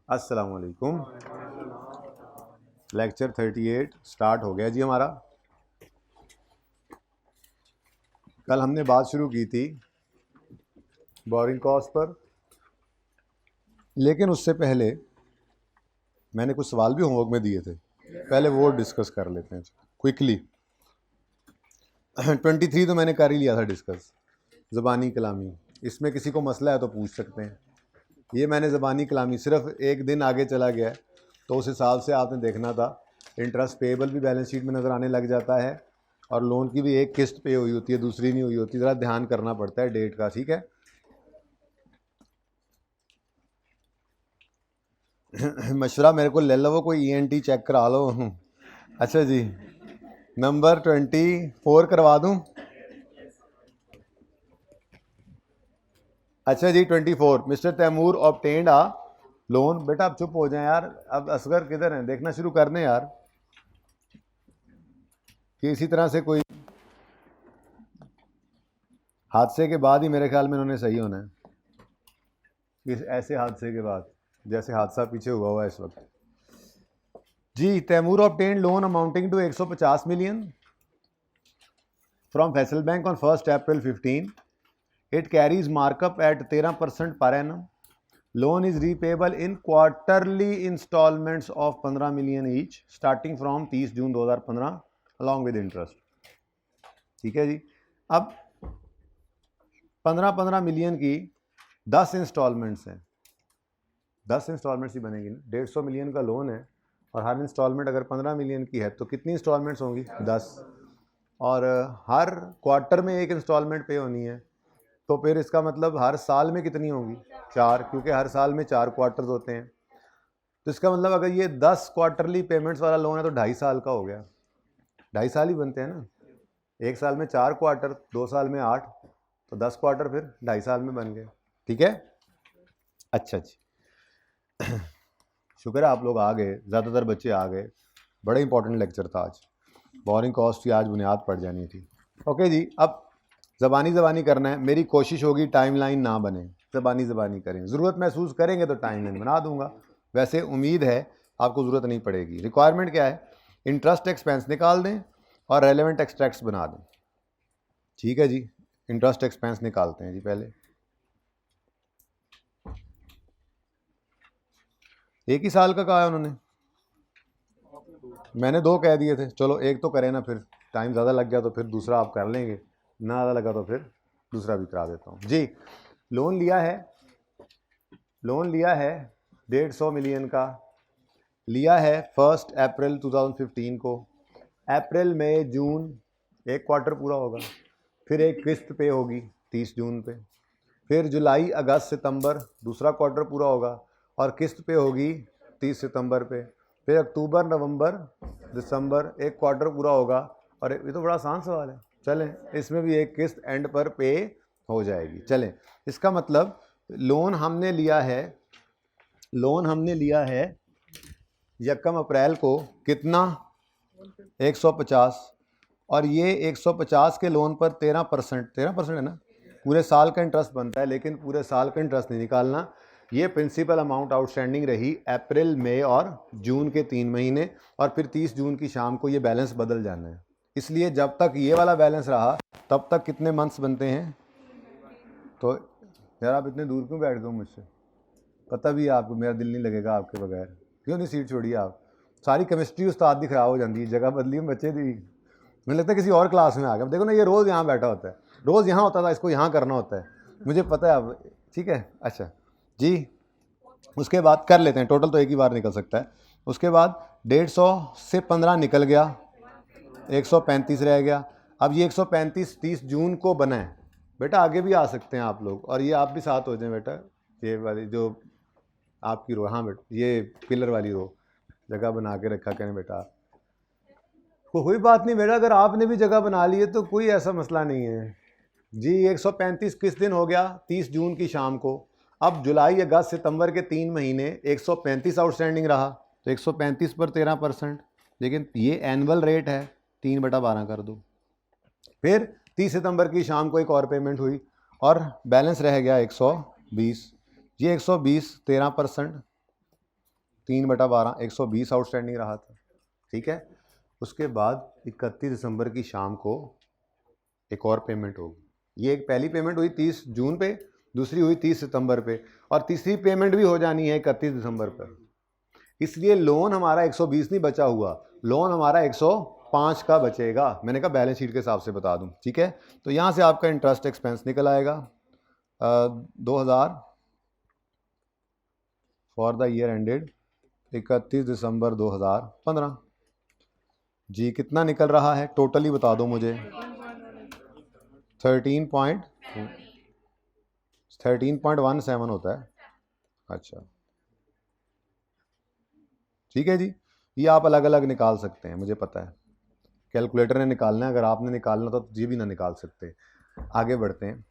अस्सलाम वालेकुम। Lecture 38 start हो गया जी हमारा। कल हमने बात शुरू की थी बोरिंग कॉस्ट पर, लेकिन उससे पहले मैंने कुछ सवाल भी होमवर्क में दिए थे, पहले वो डिस्कस कर लेते हैं क्विकली। 23 तो मैंने कर ही लिया था डिस्कस, ज़बानी कलामी। इसमें किसी को मसला है तो पूछ सकते हैं। ये मैंने ज़बानी कलामी सिर्फ एक दिन आगे चला गया है, तो उस हिसाब से आपने देखना था। इंटरेस्ट पेबल भी बैलेंस शीट में नज़र आने लग जाता है, और लोन की भी एक किस्त पे हुई होती है, दूसरी नहीं हुई होती। ज़रा ध्यान करना पड़ता है डेट का, ठीक है। मशवरा मेरे को ले लो, कोई ENT चेक करा लो। अच्छा जी, नंबर 24 करवा दूं? अच्छा जी, 24। मिस्टर तैमूर ऑब्टेन्ड आ लोन। बेटा आप चुप हो जाएं यार, अब असगर किधर हैं, देखना शुरू कर दें यार, कि इसी तरह से कोई हादसे के बाद ही मेरे ख्याल में उन्होंने सही होना है। इस ऐसे हादसे के बाद, जैसे हादसा पीछे हुआ है इस वक्त। जी, Taimur obtained loan amounting to 150 million from Faisal bank on 1 April 15। It carries markup at 13% per annum. Loan is repayable in quarterly installments of 15 million each starting from 30 June 2015 along with interest. ठीक है जी। अब 15 मिलियन की 10 installments हैं, 10 installments ही बनेगी ना। 150 million का loan है, और हर इंस्टॉलमेंट अगर 15 मिलियन की है तो कितनी इंस्टॉलमेंट्स होंगी? 10। और हर क्वार्टर में एक इंस्टॉलमेंट पे होनी है, तो फिर इसका मतलब हर साल में कितनी होंगी? 4, क्योंकि हर साल में 4 क्वार्टर्स होते हैं। तो इसका मतलब अगर ये 10 क्वार्टरली पेमेंट्स वाला लोन है तो 2.5 साल का हो गया। 2.5 साल ही बनते हैं ना, एक साल में 4 क्वार्टर, 2 साल में 8, तो 10 क्वार्टर फिर 2.5 साल में बन गए। ठीक है, अच्छा जी। शुक्र है आप लोग आ गए, ज़्यादातर बच्चे आ गए। बड़ा इंपॉर्टेंट लेक्चर था आज, बोरिंग कॉस्ट की आज बुनियाद पड़ जानी थी। ओके जी, अब ज़बानी करना है। मेरी कोशिश होगी टाइमलाइन ना बने, ज़बानी करें। ज़रूरत महसूस करेंगे तो टाइमलाइन बना दूंगा, वैसे उम्मीद है आपको ज़रूरत नहीं पड़ेगी। रिक्वायरमेंट क्या है? इंटरेस्ट एक्सपेंस निकाल दें और रेलेवेंट एक्सट्रैक्ट्स बना दें। ठीक है जी, इंटरेस्ट एक्सपेंस निकालते हैं जी पहले। एक ही साल का कहा है उन्होंने, मैंने 2 कह दिए थे। चलो एक तो करें ना, फिर टाइम ज़्यादा लग गया तो फिर दूसरा आप कर लेंगे, ना ज़्यादा लगा तो फिर दूसरा भी करा देता हूँ जी। लोन लिया है 150 मिलियन का, लिया है 1 अप्रैल 2015 को। अप्रैल मई जून एक क्वार्टर पूरा होगा, फिर एक किस्त पे होगी 30 जून पे, फिर जुलाई अगस्त सितंबर दूसरा क्वार्टर पूरा होगा और किस्त पे होगी 30 सितंबर पे, फिर अक्टूबर नवंबर दिसंबर एक क्वार्टर पूरा होगा। और ये तो बड़ा आसान सवाल है, चलें इसमें भी एक किस्त एंड पर पे हो जाएगी। चलें, इसका मतलब लोन हमने लिया है 1 अप्रैल को कितना? 150। और ये 150 के लोन पर 13% है ना, पूरे साल का इंटरेस्ट बनता है, लेकिन पूरे साल का इंटरेस्ट नहीं निकालना। ये प्रिंसिपल अमाउंट आउटस्टैंडिंग रही अप्रैल मई और जून के 3 महीने, और फिर 30 जून की शाम को ये बैलेंस बदल जाना है। इसलिए जब तक ये वाला बैलेंस रहा तब तक कितने मंथ्स बनते हैं? तो यार आप इतने दूर क्यों बैठ गए मुझसे? पता भी है आपको मेरा दिल नहीं लगेगा आपके बगैर। क्यों नहीं सीट छोड़ी आप? सारी केमिस्ट्री उस्ताद की खराब हो जाती है, जगह बदली में बच्चे दी। मुझे लगता है किसी और क्लास में आ गया। देखो ना, ये रोज़ यहाँ बैठा होता है, रोज़ यहाँ होता था, इसको यहाँ करना होता है, मुझे पता है अब। ठीक है, अच्छा जी। उसके बाद कर लेते हैं, टोटल तो एक ही बार निकल सकता है। उसके बाद 150 से 15 निकल गया, 135 रह गया। अब ये 135 30 जून को बना है। बेटा आगे भी आ सकते हैं आप लोग, और ये आप भी साथ हो जाएं बेटा। ये वाली जो आपकी रो, हाँ बेटा ये पिलर वाली रो जगह बना के रखा करें बेटा। कोई बात नहीं बेटा, अगर आपने भी जगह बना ली है तो कोई ऐसा मसला नहीं है जी। 135 किस दिन हो गया? 30 जून की शाम को। अब जुलाई अगस्त सितंबर के 3 महीने 135 आउटस्टैंडिंग रहा, तो 135 पर 13%, लेकिन ये एनुअल रेट है, 3/12 कर दो। फिर 30 सितंबर की शाम को एक और पेमेंट हुई और बैलेंस रह गया 120। ये 120 13%, 3/12 120 आउटस्टैंडिंग रहा था, ठीक है। उसके बाद 31 दिसंबर की शाम को एक और पेमेंट होगी। ये एक पहली पेमेंट हुई 30 जून पे, दूसरी हुई 30 सितंबर पे, और तीसरी पेमेंट भी हो जानी है 31 दिसंबर पर। इसलिए लोन हमारा 120 नहीं बचा हुआ, लोन हमारा 105 का बचेगा। मैंने कहा बैलेंस शीट के हिसाब से बता दूं, ठीक है। तो यहाँ से आपका इंटरेस्ट एक्सपेंस निकल आएगा 2000 फॉर द ईयर एंडेड 31 दिसंबर 2015। जी कितना निकल रहा है टोटली बता दो मुझे। 13.17 होता है। अच्छा ठीक है जी, ये आप अलग अलग निकाल सकते हैं, मुझे पता है कैलकुलेटर ने निकालना है, अगर आपने निकालना तो ये भी ना निकाल सकते। आगे बढ़ते हैं।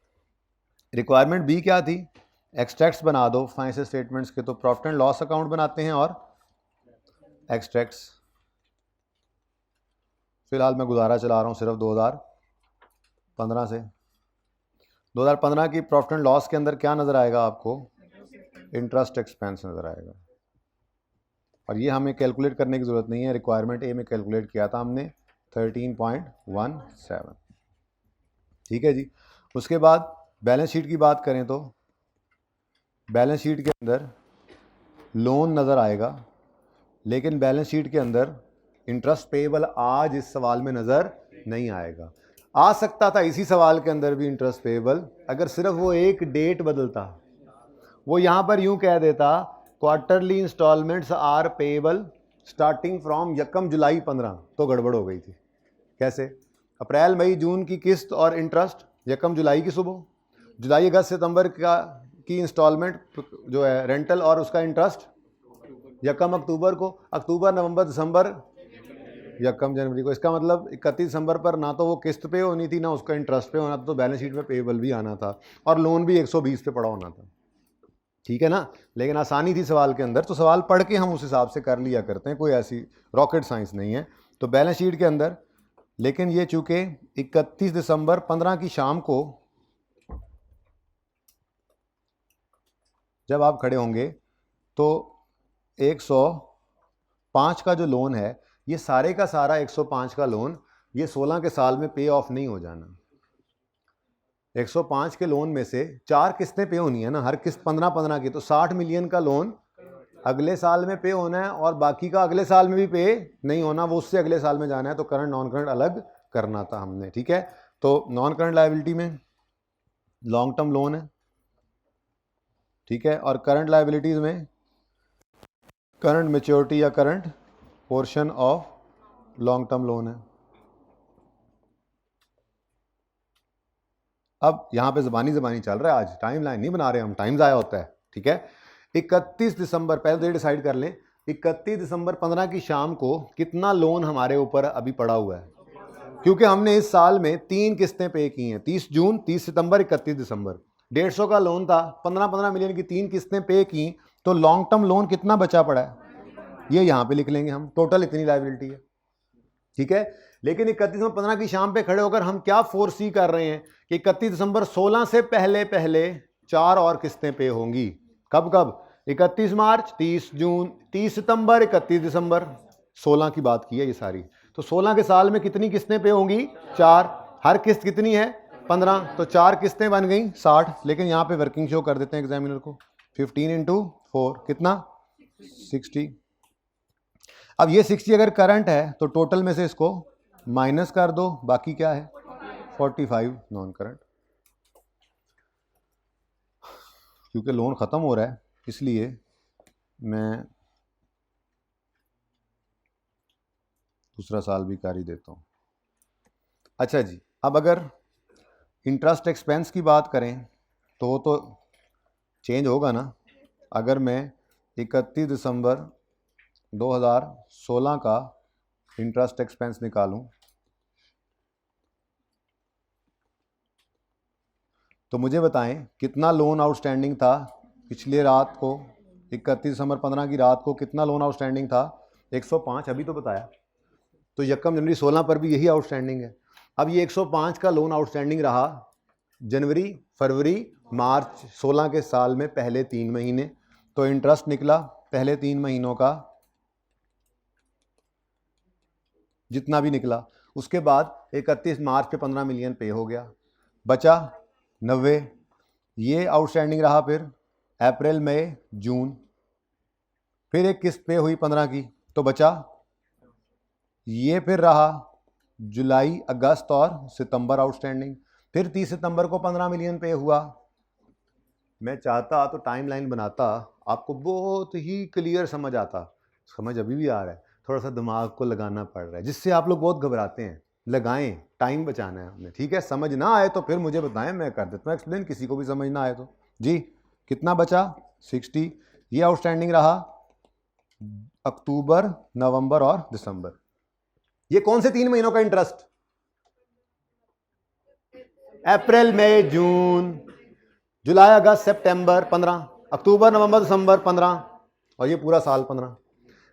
रिक्वायरमेंट बी क्या थी? एक्सट्रैक्ट्स बना दो फाइनेंशियल स्टेटमेंट्स के। तो प्रॉफिट एंड लॉस अकाउंट बनाते हैं और एक्सट्रैक्ट्स। फिलहाल मैं गुजारा चला रहा हूँ सिर्फ 2015 से। 2015 की प्रॉफिट एंड लॉस के अंदर क्या नज़र आएगा आपको? इंटरेस्ट एक्सपेंस नज़र आएगा। और ये हमें कैलकुलेट करने की ज़रूरत नहीं है, रिक्वायरमेंट ए में कैलकुलेट किया था हमने 13.17, ठीक है जी। उसके बाद बैलेंस शीट की बात करें तो बैलेंस शीट के अंदर लोन नज़र आएगा, लेकिन बैलेंस शीट के अंदर इंटरेस्ट पेएबल आज इस सवाल में नज़र नहीं आएगा। आ सकता था इसी सवाल के अंदर भी इंटरेस्ट पेएबल, अगर सिर्फ वो एक डेट बदलता। वो यहाँ पर यूँ कह देता quarterly instalments are payable starting from 1 July 15, तो गड़बड़ हो गई थी। कैसे? अप्रैल मई जून की किस्त और इंटरेस्ट 1 जुलाई की सुबह, जुलाई अगस्त सितंबर की इंस्टॉलमेंट जो है रेंटल और उसका इंटरेस्ट 1 अक्टूबर को, अक्टूबर नवंबर दिसंबर 1 जनवरी को। इसका मतलब 31 दिसंबर पर ना तो वो किस्त पे होनी थी ना उसका इंटरेस्ट पे होना था, तो बैलेंस शीट में पेएबल भी आना था और लोन भी 120 पे पड़ा होना था, ठीक है ना। लेकिन आसानी थी सवाल के अंदर, तो सवाल पढ़ के हम उस हिसाब से कर लिया करते हैं, कोई ऐसी रॉकेट साइंस नहीं है। तो बैलेंस शीट के अंदर, लेकिन ये चूंकि 31 दिसंबर 15 की शाम को जब आप खड़े होंगे तो 105 का जो लोन है, ये सारे का सारा 105 का लोन ये 16 के साल में पे ऑफ नहीं हो जाना। 105 के लोन में से 4 किस्तें पे होनी है ना, हर किस्त 15-15 की, तो 60 मिलियन का लोन अगले साल में पे होना है और बाकी का अगले साल में भी पे नहीं होना, वो उससे अगले साल में जाना है। तो करंट नॉन करंट अलग करना था हमने, ठीक है। तो नॉन करंट लायबिलिटी में लॉन्ग टर्म लोन है, ठीक है, और करंट लायबिलिटीज में करंट मैच्योरिटी या current portion of long term loan है। अब यहाँ पे ज़बानी चल रहा है, आज टाइम लाइन नहीं बना रहे हम, टाइम ज़ाया होता है, ठीक है। 31 दिसंबर, पहले तो ये डिसाइड कर लें 31 दिसंबर 15 की शाम को कितना लोन हमारे ऊपर अभी पड़ा हुआ है, क्योंकि हमने इस साल में 3 किस्तें पे की हैं, 30 जून, 30 सितंबर, 31 दिसंबर। 150 का लोन था, 15-15 मिलियन की 3 किस्तें पे की, तो लॉन्ग टर्म लोन कितना बचा पड़ा है ये यहाँ पे लिख लेंगे हम, टोटल इतनी लायबिलिटी है, ठीक है। लेकिन 31 दिसंबर 15 की शाम पे खड़े होकर हम क्या फोरसी कर रहे हैं कि 31 दिसंबर 16 से पहले 4 और किस्तें पे होंगी। कब कब? 31 मार्च, 30 जून, 30 सितंबर, 31 दिसंबर। 16 की बात की है ये सारी। तो 16 के साल में कितनी किस्तें पे होंगी? 4। हर किस्त कितनी है? 15। तो 4 किस्तें बन गई 60। लेकिन यहाँ पे वर्किंग शो कर देते हैं एग्जामिनर को, 15 × 4 कितना? 60। अब ये 60 अगर करंट है तो टोटल में से इसको माइनस कर दो, बाकी क्या है? 45 नॉन करंट। क्योंकि लोन ख़त्म हो रहा है इसलिए मैं दूसरा साल भी कर ही देता हूँ। अच्छा जी, अब अगर इंटरेस्ट एक्सपेंस की बात करें तो चेंज होगा ना। अगर मैं 31 दिसंबर 2016 का इंटरेस्ट एक्सपेंस निकालूं तो मुझे बताएं कितना लोन आउटस्टैंडिंग था पिछले रात को, 31 दिसंबर 15 की रात को कितना लोन आउटस्टैंडिंग था? 105, अभी तो बताया। तो 1 जनवरी 16 पर भी यही आउटस्टैंडिंग है। अब ये 105 का लोन आउटस्टैंडिंग रहा जनवरी, फरवरी, मार्च 16 के साल में पहले 3 महीने, तो इंटरेस्ट निकला पहले 3 महीनों का जितना भी निकला, उसके बाद 31 मार्च पे 15 मिलियन पे हो गया, बचा 90। ये आउटस्टैंडिंग रहा, फिर अप्रैल मई जून, फिर एक किस्त पे हुई 15 की तो बचा ये, फिर रहा जुलाई अगस्त और सितंबर आउटस्टैंडिंग, फिर 30 सितंबर को 15 मिलियन पे हुआ। मैं चाहता तो टाइमलाइन बनाता, आपको बहुत ही क्लियर समझ आता, समझ अभी भी आ रहा है, थोड़ा सा दिमाग को लगाना पड़ रहा है, जिससे आप लोग बहुत घबराते हैं। लगाएं, टाइम बचाना है हमें, ठीक है। समझ ना आए तो फिर मुझे बताएं, मैं कर देता हूँ एक्सप्लेन, किसी को भी समझ ना आए तो। जी कितना बचा 60, ये आउटस्टैंडिंग रहा अक्टूबर नवंबर और दिसंबर। ये कौन से 3 महीनों का इंटरेस्ट? अप्रैल मई जून जुलाई अगस्त सितंबर 15, अक्टूबर नवंबर दिसंबर 15, और ये पूरा साल 15।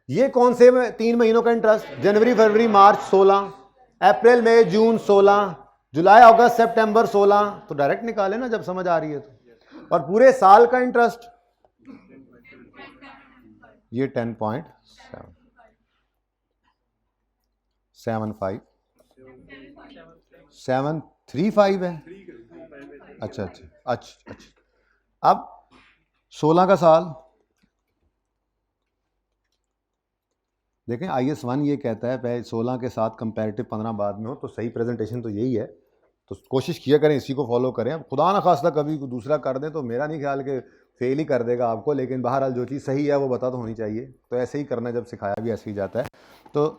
ये कौन से 3 महीनों का इंटरेस्ट? जनवरी फरवरी मार्च 16, अप्रैल मई जून 16, जुलाई अगस्त सितंबर 16। तो डायरेक्ट निकाले ना जब समझ आ रही है तो। और पूरे साल का इंटरेस्ट ये 10.735 है। अच्छा अच्छा अच्छा अच्छा। अब 16 का साल देखें, IS1 ये कहता है पहले 16 के साथ कंपैरेटिव 15 बाद में हो, तो सही प्रेजेंटेशन तो यही है। तो कोशिश किया करें, इसी को फॉलो करें। अब खुदा ना खास्ता कभी दूसरा कर दें तो मेरा नहीं ख्याल कि फेल ही कर देगा आपको, लेकिन बहरहाल जो चीज़ सही है वो बता तो होनी चाहिए। तो ऐसे ही करना, जब सिखाया भी ऐसे ही जाता है। तो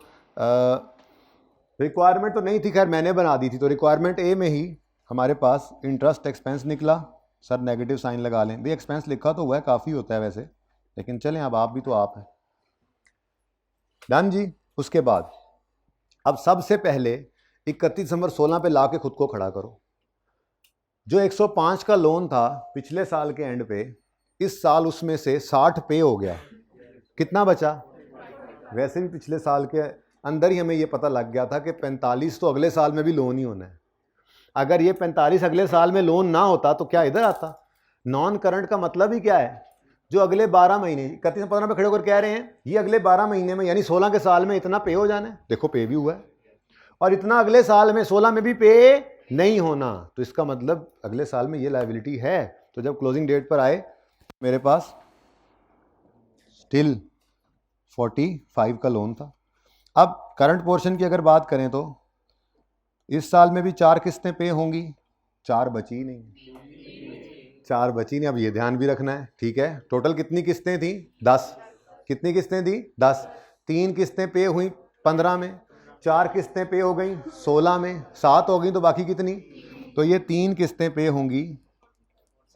रिक्वायरमेंट तो नहीं थी, खैर मैंने बना दी थी। तो रिक्वायरमेंट ए में ही हमारे पास इंटरेस्ट एक्सपेंस निकला। सर नेगेटिव साइन लगा लें भाई, एक्सपेंस लिखा तो हुआ है, काफ़ी होता है वैसे, लेकिन चलें, अब आप भी तो आप हैं। डन जी। उसके बाद अब सबसे पहले 31 दिसंबर 16 पे ला के खुद को खड़ा करो। जो 105 का लोन था पिछले साल के एंड पे, इस साल उसमें से 60 पे हो गया, कितना बचा? वैसे भी पिछले साल के अंदर ही हमें ये पता लग गया था कि 45 तो अगले साल में भी लोन ही होना है। अगर ये 45 अगले साल में लोन ना होता तो क्या इधर आता? नॉन करंट का मतलब ही क्या है? जो अगले 12 महीने 31-15 पे खड़े होकर कह रहे हैं ये अगले 12 महीने में, यानी 16 के साल में इतना पे हो जाना है। देखो पे भी हुआ है, और इतना अगले साल में 16 में भी पे नहीं होना, तो इसका मतलब अगले साल में ये लायबिलिटी है। तो जब क्लोजिंग डेट पर आए मेरे पास स्टिल 45 का लोन था। अब करंट पोर्शन की अगर बात करें तो इस साल में भी 4 किस्तें पे होंगी, 4 बची नहीं, 4 बची नहीं। अब ये ध्यान भी रखना है, ठीक है। टोटल कितनी किस्तें थी? 10। कितनी किस्तें थी? 10। 3 किस्तें पे हुई 15 में, 4 किस्तें पे हो गई 16 में, 7 हो गई, तो बाकी कितनी? तो ये 3 किस्तें पे होंगी,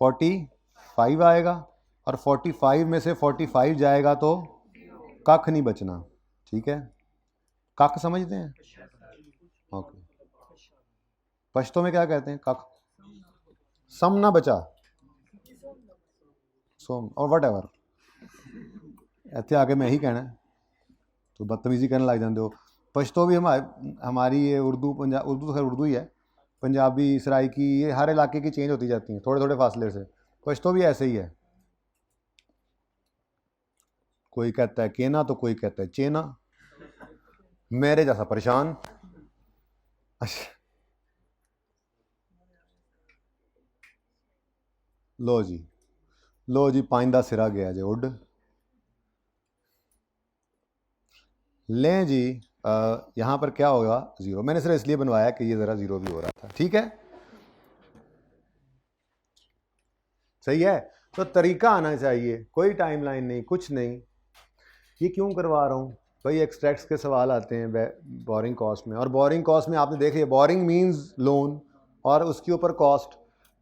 45 आएगा, और 45 में से 45 जाएगा तो कख नहीं बचना, ठीक है। कख समझते हैं? ओके। पश्तो में क्या कहते हैं? कख, सम ना बचा, सोम और वट एवर, इतने आगे मैं ही कहना है तो बदतमीजी करने लग जाते हो। पश्तो भी हमारी ये उर्दू, पंजाब, उर्दू तो खैर उर्दू ही है, पंजाबी सराइकी, ये हर इलाके की चेंज होती जाती हैं थोड़े थोड़े फासले से। पश्तो भी ऐसे ही है, कोई कहता है केना तो कोई कहता है चेना, मेरे जैसा परेशान। अच्छा, लो जी 5 दा सिरा गया जे उड। लें जी, यहाँ पर क्या होगा? 0। मैंने सिर्फ इसलिए बनवाया कि ये ज़रा 0 भी हो रहा था, ठीक है, सही है। तो तरीका आना चाहिए, कोई टाइमलाइन नहीं, कुछ नहीं। ये क्यों करवा रहा हूँ भाई? एक्सट्रैक्ट्स के सवाल आते हैं बोरिंग कॉस्ट में, और बोरिंग कॉस्ट में आपने देख लिया, बोरिंग मींस लोन और उसके ऊपर कॉस्ट,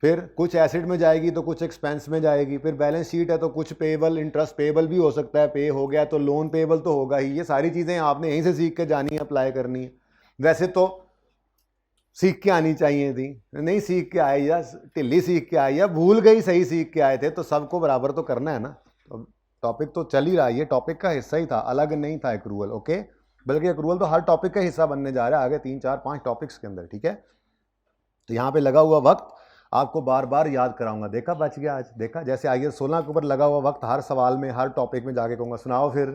फिर कुछ एसिड में जाएगी तो कुछ एक्सपेंस में जाएगी, फिर बैलेंस शीट है तो कुछ पेबल, इंटरेस्ट पेबल भी हो सकता है, पे हो गया तो लोन पेबल तो होगा ही। ये सारी चीज़ें आपने यहीं से सीख के जानी है, अप्लाई करनी है। वैसे तो सीख के आनी चाहिए थी, नहीं सीख के आए, या ढिल्ली सीख के आए, या भूल गई सही सीख के आए थे, तो सबको बराबर तो करना है ना। तो टॉपिक तो चल ही रहा है, ये टॉपिक का हिस्सा ही था, अलग नहीं था एक्रूअल, ओके। बल्कि एक्रूअल तो हर टॉपिक का हिस्सा बनने जा रहा है आगे 3 4 5 टॉपिक्स के अंदर, ठीक है। तो यहाँ पे लगा हुआ वक्त आपको बार बार याद कराऊंगा। देखा बच गया आज, देखा जैसे IAS 16 के ऊपर लगा हुआ वक्त, हर सवाल में हर टॉपिक में जाके कहूँगा सुनाओ फिर,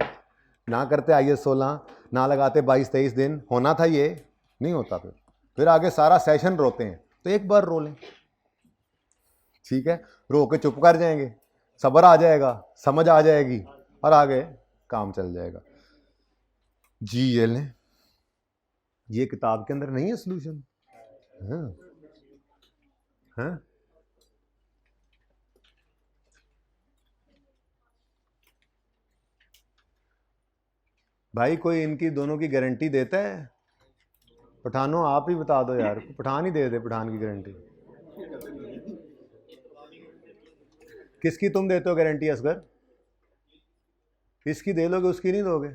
ना करते IAS 16, ना लगाते 22-23 दिन, होना था ये नहीं होता, फिर आगे सारा सेशन रोते हैं। तो एक बार रो लें, ठीक है, रो के चुप कर जाएंगे, सब्र आ जाएगा, समझ आ जाएगी और आगे काम चल जाएगा। जी ये लें, ये किताब के अंदर नहीं है सोल्यूशन। हाँ हाँ भाई कोई इनकी दोनों की गारंटी देता है? पठानों आप ही बता दो यार, पठान ही दे दे पठान की गारंटी। किसकी तुम देते हो गारंटी असगर? किसकी दे लोगे, उसकी नहीं दोगे?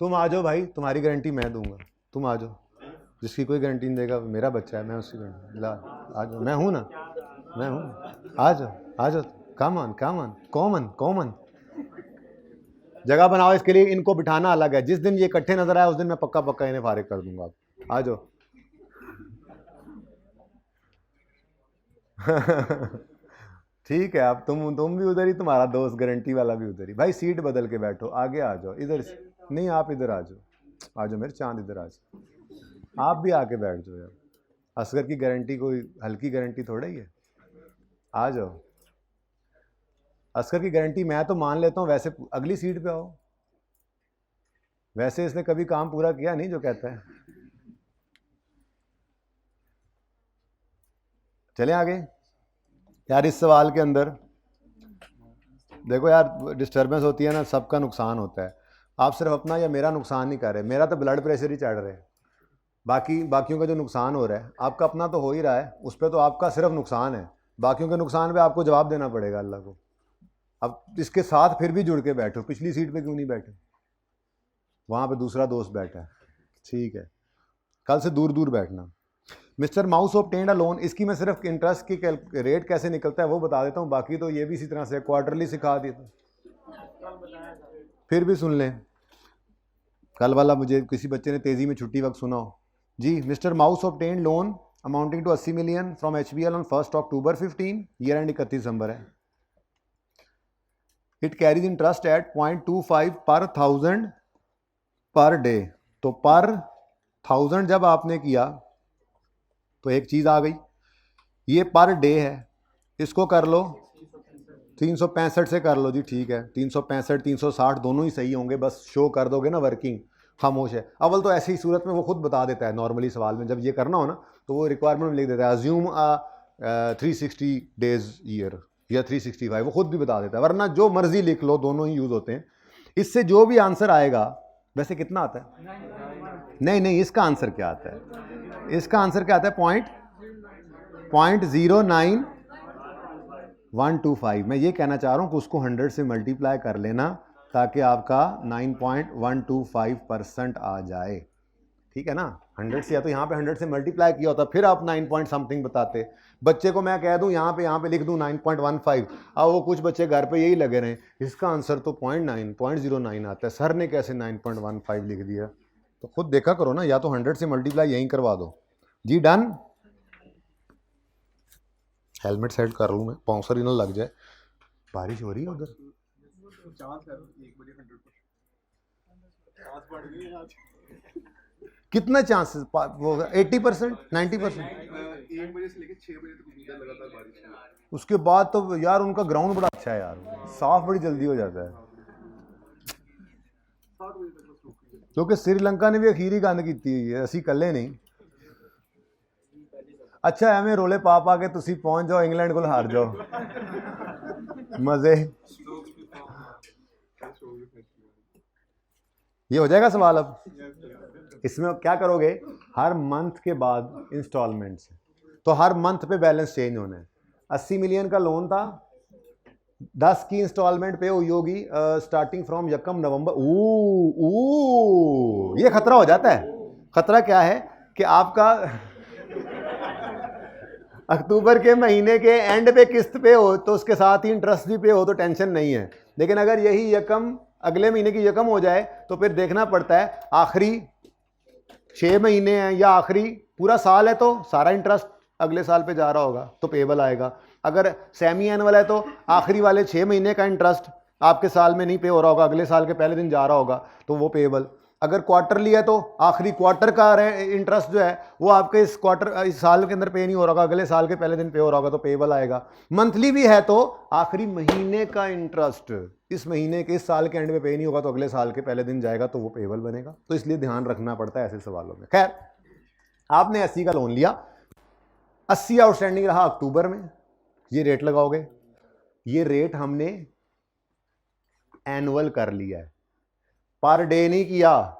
तुम आ जाओ भाई, तुम्हारी गारंटी मैं दूंगा, तुम आ जाओ। जिसकी कोई गारंटी नहीं देगा, मेरा बच्चा है, मैं उसकी गारंटी ला, आ जाओ, मैं हूँ ना, मैं हूँ, आ जाओ आ जाओ, कम ऑन कॉमन कॉमन। जगह बनाओ इसके लिए, इनको बिठाना अलग है। जिस दिन ये इकट्ठे नजर आए उस दिन मैं पक्का पक्का इन्हें फारिग कर दूंगा। आ जाओ। ठीक है, अब तुम भी उधर ही, तुम्हारा दोस्त गारंटी वाला भी उधर ही। भाई सीट बदल के बैठो, आगे आ जाओ, इधर नहीं, आप इधर आ जाओ, आ जाओ मेरे चांद, इधर आ जाओ, आप भी आके बैठ जाओ यार। असगर की गारंटी कोई हल्की गारंटी थोड़ा ही है, आ जाओ। असगर की गारंटी मैं तो मान लेता हूँ, वैसे अगली सीट पे आओ। वैसे इसने कभी काम पूरा किया नहीं जो कहता है। चलें आगे यार। इस सवाल के अंदर देखो यार, डिस्टर्बेंस होती है ना, सबका नुकसान होता है। आप सिर्फ अपना या मेरा नुकसान नहीं कर रहे, मेरा तो ब्लड प्रेशर ही चढ़ रहा है, बाकियों का जो नुकसान हो रहा है, आपका अपना तो हो ही रहा है, उस पर तो आपका सिर्फ नुकसान है, बाकियों के नुकसान पे आपको जवाब देना पड़ेगा अल्लाह को। अब इसके साथ फिर भी जुड़ के बैठो, पिछली सीट पे क्यों नहीं बैठे? वहाँ पे दूसरा दोस्त बैठा है, ठीक है, कल से दूर दूर बैठना। मिस्टर माउस ऑब्टेन्ड अ लोन, इसकी मैं सिर्फ इंटरेस्ट की रेट कैसे निकलता है वो बता देता हूँ, बाकी तो ये भी इसी तरह से क्वार्टरली सिखा दिया, फिर भी सुन लें। कल वाला मुझे किसी बच्चे ने तेज़ी में छुट्टी वक्त सुना हो जी। मिस्टर माउस obtained loan amounting to 80 million from HBL on 1 October 15, year end 31 December है। इट कैरीज इंटरेस्ट एट 0.25 पर 1000 पर डे। तो पर 1000 जब आपने किया तो एक चीज़ आ गई, ये पर डे है, इसको कर लो 365 से कर लो जी, ठीक है, 365 360 दोनों ही सही होंगे, बस शो कर दोगे ना वर्किंग, खामोश है। अव्वल तो ऐसी सूरत में वो खुद बता देता है, नॉर्मली सवाल में जब ये करना हो ना तो वो रिक्वायरमेंट में लिख देता है अज्यूम 360 डेज ईयर या 365, वो खुद भी बता देता है, वरना जो मर्जी लिख लो, दोनों ही यूज़ होते हैं। इससे जो भी आंसर आएगा, वैसे कितना आता है? नहीं, इसका आंसर क्या आता है? इसका आंसर क्या आता है? 0.09125। मैं ये कहना चाह रहा हूँ कि उसको 100 से मल्टीप्लाई कर लेना ताकि आपका 9.125% आ जाए, ठीक है ना। 100 से, या तो यहाँ पे 100 से मल्टीप्लाई किया होता फिर आप 9 पॉइंट समथिंग बताते। बच्चे को मैं कह दूँ यहाँ पे लिख दूँ 9.15, अब वो कुछ बच्चे घर पे यही लगे रहे, इसका आंसर तो 0.09 आता है, सर ने कैसे 9.15 लिख दिया? तो खुद देखा करो ना, या तो 100 से मल्टीप्लाई यहीं करवा दो जी। डन। हेलमेट सेट कर लूँ मैं, पाउंसर ही ना लग जाए। बारिश हो रही है उधर? कितना चांसेस? वो 80%, 90%? 1 बजे से लेकर 6 बजे तक लगातार बारिश है। उसके बाद तो यार उनका ग्राउंड बड़ा अच्छा है यार, साफ बड़ी जल्दी हो जाता है, क्योंकि श्रीलंका ने भी अखीरी गंद की है, असी कल्ले नहीं। अच्छा एवें रोले पा के तुसी पहुंच जाओ इंग्लैंड को हार जाओ, मजे। ये हो जाएगा सवाल। अब इसमें क्या करोगे? हर मंथ के बाद इंस्टॉलमेंट्स, तो हर मंथ पे बैलेंस चेंज होना है। 80 मिलियन का लोन था, 10 की इंस्टॉलमेंट पे हुई होगी स्टार्टिंग फ्रॉम 1 नवंबर। ये खतरा हो जाता है। खतरा क्या है कि आपका अक्टूबर के महीने के एंड पे किस्त पे हो तो उसके साथ ही इंटरेस्ट भी पे हो तो टेंशन नहीं है, लेकिन अगर यही यकम अगले महीने की यकम हो जाए तो फिर देखना पड़ता है आखिरी 6 महीने हैं या आखिरी पूरा साल है तो सारा इंटरेस्ट अगले साल पे जा रहा होगा तो पेएबल आएगा। अगर सेमी एनुअल है तो आखिरी वाले 6 महीने का इंटरेस्ट आपके साल में नहीं पे हो रहा होगा, अगले साल के पहले दिन जा रहा होगा तो वो पेएबल। अगर क्वार्टरली है तो आखिरी क्वार्टर का इंटरेस्ट जो है वो आपके इस साल के अंदर पे नहीं हो रहा होगा, अगले साल के पहले दिन पे हो रहा होगा तो पेएबल आएगा। मंथली भी है तो आखिरी महीने का इंटरेस्ट इस महीने के इस साल के एंड में पे नहीं होगा तो अगले साल के पहले दिन जाएगा तो वो पेएबल बनेगा। तो इसलिए ध्यान रखना पड़ता है ऐसे सवालों में। खैर, आपने 80 का लोन लिया, 80 आउटस्टैंडिंग रहा अक्टूबर में, ये रेट लगाओगे। ये रेट हमने एनुअल कर लिया है, पर डे नहीं किया।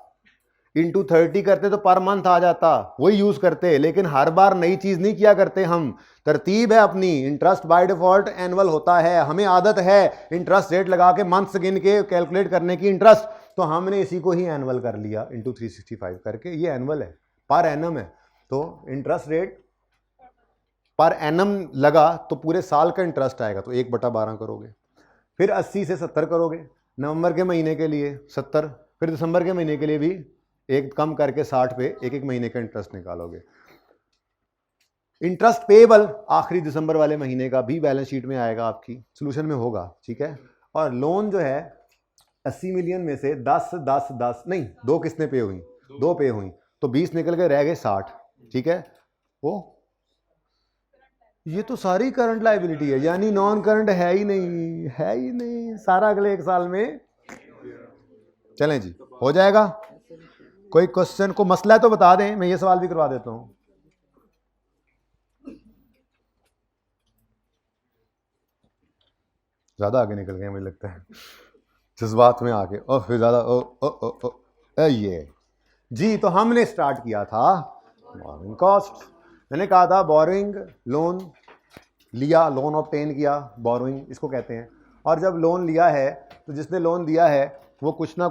इंटू 30 करते तो पर मंथ आ जाता, वही यूज करते, लेकिन हर बार नई चीज नहीं किया करते हम। तरतीब है अपनी, इंटरेस्ट बाय डिफॉल्ट एनुअल होता है, हमें आदत है इंटरेस्ट रेट लगा के मंथ्स गिन के कैलकुलेट करने की इंटरेस्ट, तो हमने इसी को ही एनुअल कर लिया इंटू 365 करके। ये एनुअल है, पर एनम है, तो इंटरेस्ट रेट पर एनम लगा तो पूरे साल का इंटरेस्ट आएगा, तो 1/12 करोगे। फिर 80 से 70 करोगे, नवंबर के महीने के लिए 70, फिर दिसंबर के महीने के लिए भी एक कम करके 60 पे एक महीने का इंटरेस्ट निकालोगे। इंटरेस्ट पेएबल आखिरी दिसंबर वाले महीने का भी बैलेंस शीट में आएगा, आपकी सोल्यूशन में होगा, ठीक है। और लोन जो है 80 मिलियन में से 10 नहीं, 2 किस्तें पे हुई, 2 पे हुई तो 20 निकल के रह गए 60, ठीक है। वो ये तो सारी करंट लायबिलिटी है, यानी नॉन करंट है ही नहीं, सारा अगले 1 साल में। चलें जी, हो जाएगा। कोई क्वेश्चन को मसला है तो बता दें, मैं ये सवाल भी करवा देता हूं। ज्यादा आगे निकल गए मुझे लगता है जज्बात में आके, और फिर ज्यादा ये जी। तो हमने स्टार्ट किया था बोरिंग कॉस्ट। मैंने कहा था बोरिंग, लोन लिया, लोन ऑब्टेन किया, बोरिंग इसको कहते हैं। और जब लोन लिया है तो जिसने लोन दिया है वो कुछ ना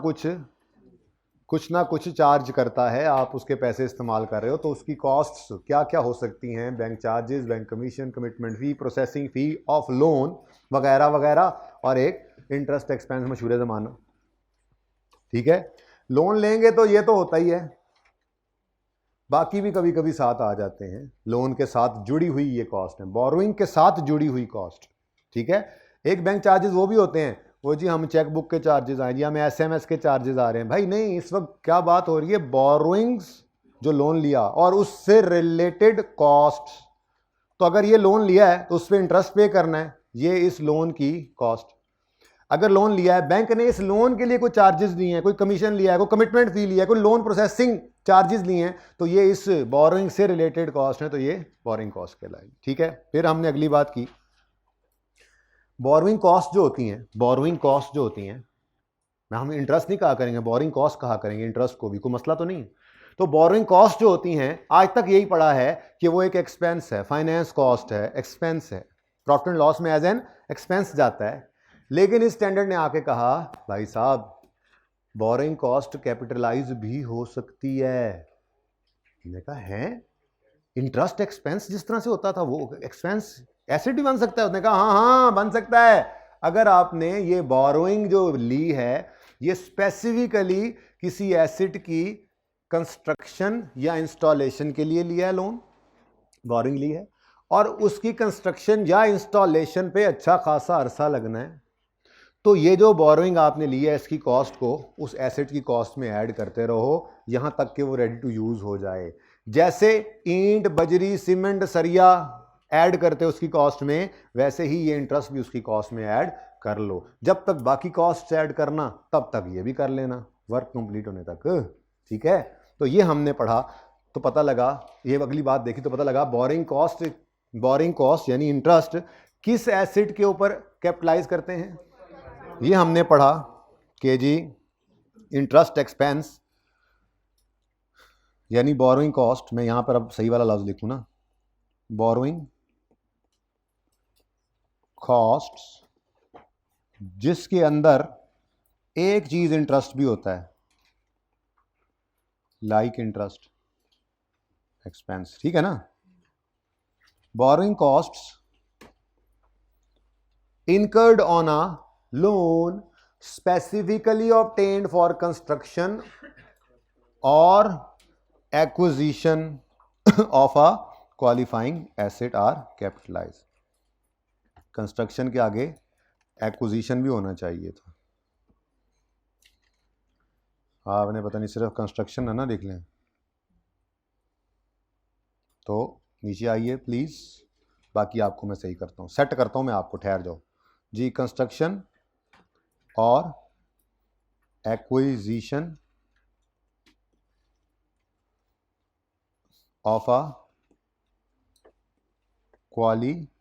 कुछ चार्ज करता है, आप उसके पैसे इस्तेमाल कर रहे हो, तो उसकी कॉस्ट्स क्या क्या हो सकती हैं, bank charges, bank commission, commitment fee, processing fee of loan वगैरह वगैरह, और एक इंटरेस्ट एक्सपेंस मशहूर ज़माना, ठीक है। लोन लेंगे तो ये तो होता ही है, बाकी भी कभी कभी साथ आ जाते हैं, लोन के साथ जुड़ी हुई ये कॉस्ट है, बोरोइंग के साथ जुड़ी हुई कॉस्ट, ठीक है। एक बैंक चार्जेस वो भी होते हैं, वो जी हम चेक बुक के चार्जेस आए जी, हमें एसएमएस के चार्जेस आ रहे हैं, भाई नहीं, इस वक्त क्या बात हो रही है, बोरोइंग्स जो लोन लिया और उससे रिलेटेड कॉस्ट। तो अगर ये लोन लिया है तो उस पर इंटरेस्ट पे करना है, ये इस लोन की कॉस्ट। अगर लोन लिया है, बैंक ने इस लोन के लिए कोई चार्जेस लिए हैं, कोई कमीशन लिया है, कोई कमिटमेंट फी लिया है, कोई लोन प्रोसेसिंग चार्जेस लिए हैं, तो ये इस बोरोइंग से रिलेटेड कॉस्ट है, तो ये बोरोइंग कॉस्ट कहलाएगी, ठीक है। फिर हमने अगली बात की, बोरोइंग कॉस्ट जो होती हैं, हम इंटरेस्ट नहीं कहा करेंगे, बोरोइंग कॉस्ट कहा करेंगे, इंटरेस्ट को भी, कोई मसला तो नहीं। तो बोरोइंग कॉस्ट जो होती हैं, आज तक यही पढ़ा है कि वो एक एक्सपेंस है, फाइनेंस कॉस्ट है, एक्सपेंस है, प्रॉफिट एंड लॉस में एज एन एक्सपेंस जाता है। लेकिन इस स्टैंडर्ड ने आके कहा, भाई साहब बोरोइंग कॉस्ट कैपिटलाइज भी हो सकती है। मैंने कहा है, इंटरेस्ट एक्सपेंस जिस तरह से होता था वो एक्सपेंस एसेट भी बन सकता है। उसने कहा हाँ बन सकता है, अगर आपने ये बोरोइंग जो ली है ये स्पेसिफिकली किसी एसेट की कंस्ट्रक्शन या इंस्टॉलेशन के लिए लिया है, लोन बोरोइंग ली है, और उसकी कंस्ट्रक्शन या इंस्टॉलेशन पे अच्छा खासा अरसा लगना है, तो ये जो बोरोइंग आपने ली है इसकी कॉस्ट को उस एसेट की कॉस्ट में ऐड करते रहो यहां तक कि वो रेडी टू यूज हो जाए। जैसे ईंट, बजरी, सीमेंट, सरिया ऐड करते उसकी कॉस्ट में, वैसे ही ये इंटरेस्ट भी उसकी कॉस्ट में ऐड कर लो। जब तक बाकी कॉस्ट ऐड करना तब तक ये भी कर लेना, वर्क कंप्लीट होने तक, ठीक है। तो ये हमने पढ़ा, तो पता लगा, ये अगली बात देखी तो पता लगा बोरिंग कॉस्ट यानी इंटरेस्ट किस एसेट के ऊपर कैपिटलाइज करते हैं। ये हमने पढ़ा कि जी इंटरेस्ट एक्सपेंस यानी बोरोइंग कॉस्ट, मैं यहां पर अब सही वाला लफ्ज लिखूं ना, बोरोइंग कॉस्ट जिसके अंदर एक चीज इंटरेस्ट भी होता है, लाइक इंटरेस्ट एक्सपेंस, ठीक है ना। Borrowing costs incurred on a loan specifically obtained for construction or acquisition of a qualifying asset are capitalise. Construction के आगे एक्विजिशन भी होना चाहिए था। आपने पता नहीं सिर्फ कंस्ट्रक्शन है ना लिख लें। तो नीचे आइए प्लीज़, बाकी आपको मैं सही करता हूँ, सेट करता हूँ मैं आपको, ठहर जाओ जी। कंस्ट्रक्शन और acquisition of a qualifying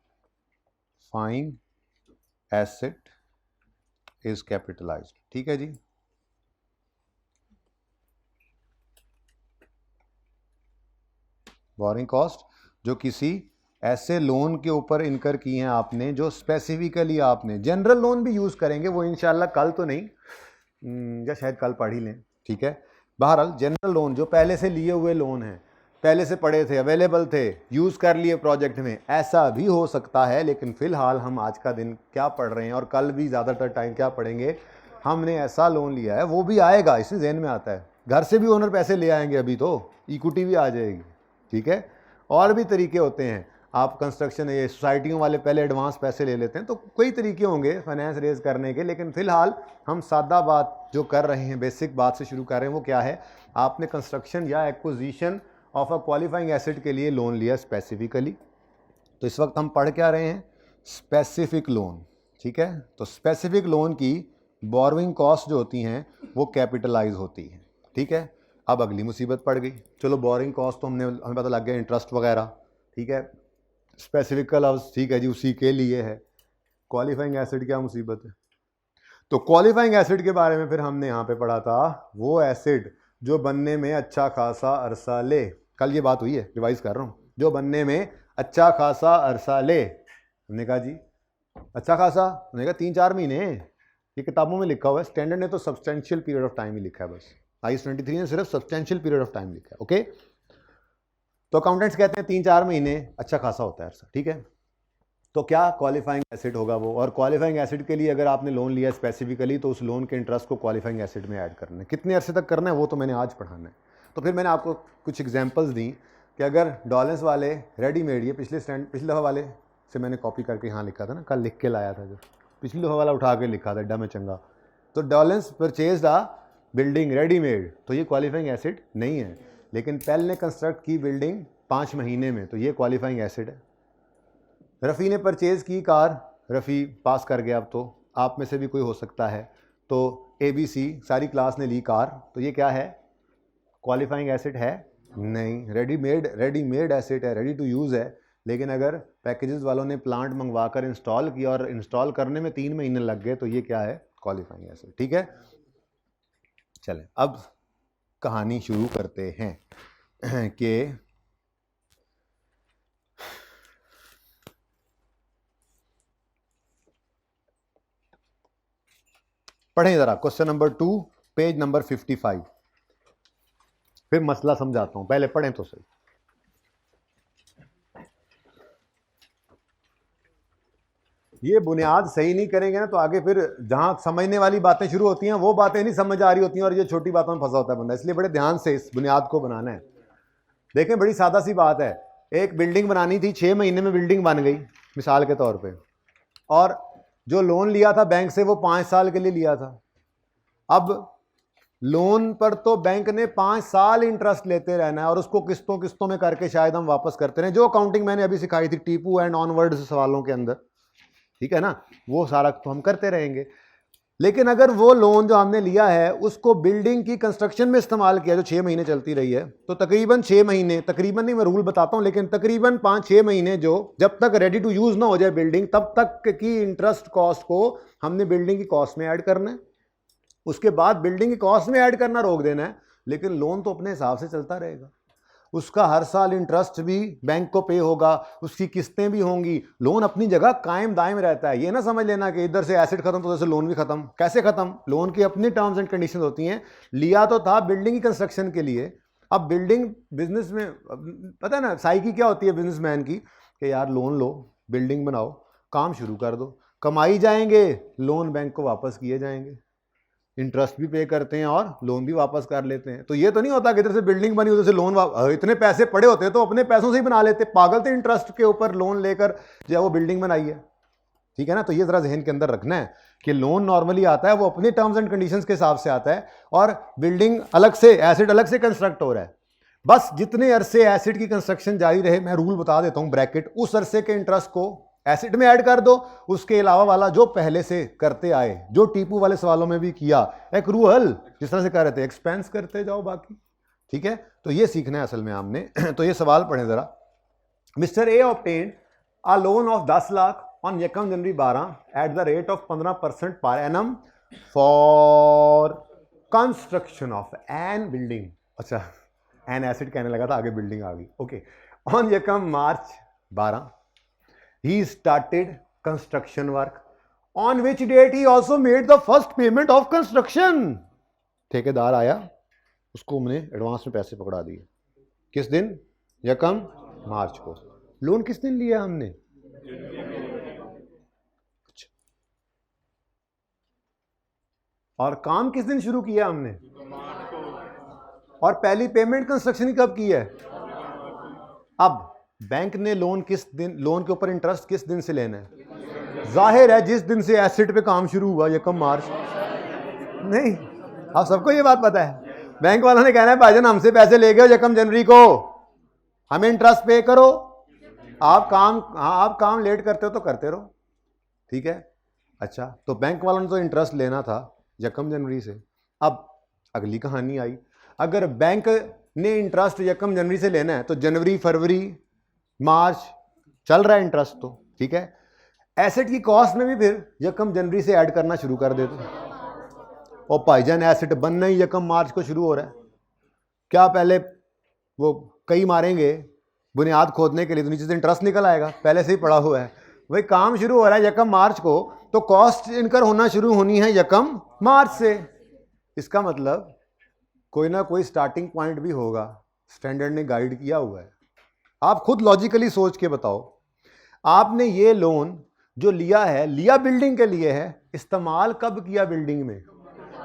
asset is capitalised. ठीक है जी। बोरिंग कॉस्ट जो किसी ऐसे लोन के ऊपर इनकर की हैं आपने, जो स्पेसिफिकली आपने, जनरल लोन भी यूज़ करेंगे वो इंशाल्लाह कल तो नहीं, या शायद कल पढ़ ही लें, ठीक है। बहरहाल जनरल लोन जो पहले से लिए हुए लोन हैं, पहले से पड़े थे, अवेलेबल थे, यूज़ कर लिए प्रोजेक्ट में, ऐसा भी हो सकता है। लेकिन फ़िलहाल हम आज का दिन क्या पढ़ रहे हैं और कल भी ज़्यादातर टाइम क्या पढ़ेंगे, हमने ऐसा लोन लिया है, वो भी आएगा, इसे जहन में आता है। घर से भी ओनर पैसे ले आएंगे, अभी तो इक्विटी भी आ जाएगी, ठीक है। और भी तरीके होते हैं, आप कंस्ट्रक्शन, ये सोसाइटियों वाले पहले एडवांस पैसे ले लेते हैं, तो कई तरीके होंगे फाइनेंस रेज करने के। लेकिन फ़िलहाल हम सादा बात जो कर रहे हैं, बेसिक बात से शुरू कर रहे हैं, वो क्या है, आपने कंस्ट्रक्शन या acquisition of a qualifying asset के लिए लोन लिया स्पेसिफिकली। तो इस वक्त हम पढ़ क्या रहे हैं, स्पेसिफिक लोन, ठीक है। तो स्पेसिफिक लोन की बोरोइंग कॉस्ट जो होती हैं वो कैपिटलाइज होती हैं, ठीक है। अब अगली मुसीबत पड़ गई, चलो बोरिंग कॉस्ट तो हमें पता लग गया, इंटरेस्ट वगैरह, ठीक है। स्पेसिफिक का लफ्ज़, ठीक है जी, उसी के लिए है। क्वालिफाइंग एसिड क्या मुसीबत है। तो क्वालिफाइंग एसिड के बारे में फिर हमने यहाँ पे पढ़ा था, वो एसिड जो बनने में अच्छा खासा अरसा ले, कल ये बात हुई है, रिवाइज कर रहा हूँ, जो बनने में अच्छा खासा अरसा ले। हमने कहा जी अच्छा खासा, हमने कहा 3-4 महीने, ये किताबों में लिखा हुआ है, स्टैंडर्ड ने तो सब्सटेंशियल पीरियड ऑफ टाइम ही लिखा है, बस IS 23 ने सिर्फ सब्सटेंशियल पीरियड ऑफ टाइम लिखा है, ओके। तो अकाउंटेंट्स कहते हैं 3-4 महीने अच्छा खासा होता है अरसा, ठीक है। तो क्या क्वालिफाइंग एसिड होगा वो, और क्वालिफाइंग एसिड के लिए अगर आपने लोन लिया स्पेसिफिकली, तो उस लोन के इंटरेस्ट को क्वालिफाइंग एसिड में ऐड करना है। कितने अरसे तक करना है वो तो मैंने आज पढ़ाना है। तो फिर मैंने आपको कुछ एग्जांपल्स दी कि अगर डॉलेंस वाले रेडीमेड, ये पिछले दफ़ा वाले से मैंने कॉपी करके यहाँ लिखा था ना, कल लिख के लाया था, जो पिछली दफ़ा वाला उठा के लिखा था, डा में चंगा। तो डॉलेंस परचेज आ बिल्डिंग रेडीमेड, तो ये क्वालिफाइंग एसिड नहीं है। लेकिन पेल ने कंस्ट्रक्ट की बिल्डिंग 5 महीने में, तो ये क्वालिफाइंग एसिड है। रफ़ी ने परचेज़ की कार, रफ़ी पास कर गया, अब तो आप में से भी कोई हो सकता है, तो ABC सारी क्लास ने ली कार, तो ये क्या है, क्वालिफाइंग एसिड है नहीं, रेडीमेड एसिड है, रेडी टू यूज़ है। लेकिन अगर पैकेजेस वालों ने प्लांट मंगवा कर इंस्टॉल किया और इंस्टॉल करने में 3 महीने लग गए, तो ये क्या है, क्वालिफाइंग एसिड, ठीक है। चलें अब कहानी शुरू करते हैं कि पढ़ें ज़रा क्वेश्चन नंबर 2 पेज नंबर 55, फिर मसला समझाता हूं, पहले पढ़ें तो सही। ये बुनियाद सही नहीं करेंगे ना, तो आगे फिर जहां समझने वाली बातें शुरू होती हैं वो बातें नहीं समझ आ रही होती हैं, और ये छोटी बातों में फंसा होता है बंदा। इसलिए बड़े ध्यान से इस बुनियाद को बनाना है। देखें, बड़ी सादा सी बात है, एक बिल्डिंग बनानी थी, 6 महीने में बिल्डिंग बन गई मिसाल के तौर पे, और जो लोन लिया था बैंक से वो 5 साल के लिए लिया था। अब लोन पर तो बैंक ने 5 साल इंटरेस्ट लेते रहना है, और उसको किस्तों किस्तों में करके शायद हम वापस करते रहें, जो अकाउंटिंग मैंने अभी सिखाई थी टीपू एंड ऑनवर्ड्स सवालों के अंदर, ठीक है ना, वो सारा तो हम करते रहेंगे। लेकिन अगर वो लोन जो हमने लिया है उसको बिल्डिंग की कंस्ट्रक्शन में इस्तेमाल किया, जो 6 महीने चलती रही है, तो तकरीबन 6 महीने, तकरीबन नहीं, मैं रूल बताता हूं, लेकिन तकरीबन 5-6 महीने, जो जब तक रेडी टू यूज ना हो जाए बिल्डिंग, तब तक की इंटरेस्ट कॉस्ट को हमने बिल्डिंग की कॉस्ट में ऐड करना है। उसके बाद बिल्डिंग की कॉस्ट में ऐड करना रोक देना है, लेकिन लोन तो अपने हिसाब से चलता रहेगा। उसका हर साल इंटरेस्ट भी बैंक को पे होगा, उसकी किस्तें भी होंगी, लोन अपनी जगह कायम दायम रहता है। ये ना समझ लेना कि इधर से एसेट खत्म तो उधर से लोन भी खत्म। कैसे खत्म, लोन की अपनी टर्म्स एंड कंडीशंस होती हैं। लिया तो था बिल्डिंग की कंस्ट्रक्शन के लिए, अब बिल्डिंग बिजनेस में, पता है ना साइकी क्या होती है बिजनेसमैन की, कि यार लोन लो, बिल्डिंग बनाओ, काम शुरू कर दो, कमाई जाएंगे, लोन बैंक को वापस किए जाएंगे। इंटरेस्ट भी पे करते हैं और लोन भी वापस कर लेते हैं। तो ये तो नहीं होता कि इधर से बिल्डिंग बनी उधर से लोन, इतने पैसे पड़े होते हैं तो अपने पैसों से ही बना लेते, पागल थे इंटरेस्ट के ऊपर लोन लेकर जो वो बिल्डिंग बनाई है। ठीक है ना, तो ये जरा जहन के अंदर रखना है कि लोन नॉर्मली आता है वो अपने टर्म्स एंड कंडीशंस के हिसाब से आता है, और बिल्डिंग अलग से, एसिड अलग से कंस्ट्रक्ट हो रहा है। बस जितने अरसे एसिड की कंस्ट्रक्शन जारी रहे, मैं रूल बता देता हूं ब्रैकेट, उस अरसे के इंटरेस्ट को एसिड में ऐड कर दो, उसके अलावा वाला जो पहले से करते आए, जो टीपू वाले सवालों में भी किया, एक्रूअल जिस तरह से कर रहे थे, एक्सपेंस करते जाओ बाकी। ठीक है, तो ये सीखना है असल में हमने। तो ये सवाल पढ़ें जरा। Mister A obtained a loan of 10 lakh on यकम जनवरी 12 at the rate of 15% per annum for construction of an building. अच्छा, एन एसिड कहने लगा था, आगे बिल्डिंग आ गई। ओके, ऑन यकम मार्च 12 he started construction work on which date he also made the first payment of construction। ठेकेदार आया, उसको हमने एडवांस में पैसे पकड़ा दिए। किस दिन? यकम मार्च को। लोन किस दिन लिया हमने? अच्छा, और काम किस दिन शुरू किया हमने? और पहली पेमेंट कंस्ट्रक्शन की कब की है? अब बैंक ने लोन किस दिन, लोन के ऊपर इंटरेस्ट किस दिन से लेना है? जाहिर है जिस दिन से एसिड पे काम शुरू हुआ, यकम मार्च। नहीं, आप सबको ये बात पता है। बैंक वालों ने कहना है भाईजान हमसे पैसे ले गए यकम जनवरी को, हमें इंटरेस्ट पे करो। आप काम लेट करते हो तो करते रहो। ठीक है, अच्छा, तो बैंक वालों ने तो इंटरेस्ट लेना था यकम जनवरी से। अब अगली कहानी आई, अगर बैंक ने इंटरेस्ट यकम जनवरी से लेना है तो जनवरी, फरवरी, मार्च चल रहा है इंटरेस्ट तो। ठीक है, एसेट की कॉस्ट में भी फिर यकम जनवरी से ऐड करना शुरू कर देते। और भाईजान एसेट बनना ही यकम मार्च को शुरू हो रहा है, क्या पहले वो कई मारेंगे बुनियाद खोदने के लिए तो नीचे से इंटरेस्ट निकल आएगा, पहले से ही पड़ा हुआ है। वही काम शुरू हो रहा है यकम मार्च को, तो कॉस्ट इनकर होना शुरू होनी है यकम मार्च से। इसका मतलब कोई ना कोई स्टार्टिंग पॉइंट भी होगा, स्टैंडर्ड ने गाइड किया हुआ है। आप खुद लॉजिकली सोच के बताओ, आपने ये लोन जो लिया है, लिया बिल्डिंग के लिए है, इस्तेमाल कब किया बिल्डिंग में?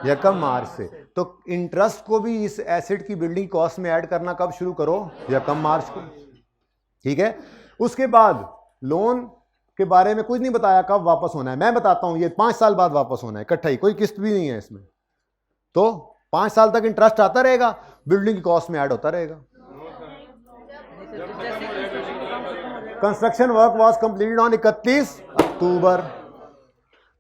यकम मार्च से। तो इंटरेस्ट को भी इस एसिड की बिल्डिंग कॉस्ट में ऐड करना कब शुरू करो? यकम मार्च को। ठीक है, उसके बाद लोन के बारे में कुछ नहीं बताया कब वापस होना है, मैं बताता हूं, ये 5 साल बाद वापस होना है इकट्ठा ही, कोई किस्त भी नहीं है इसमें। तो 5 साल तक इंटरेस्ट आता रहेगा, बिल्डिंग की कॉस्ट में ऐड होता रहेगा। Construction work was completed on 31 अक्टूबर।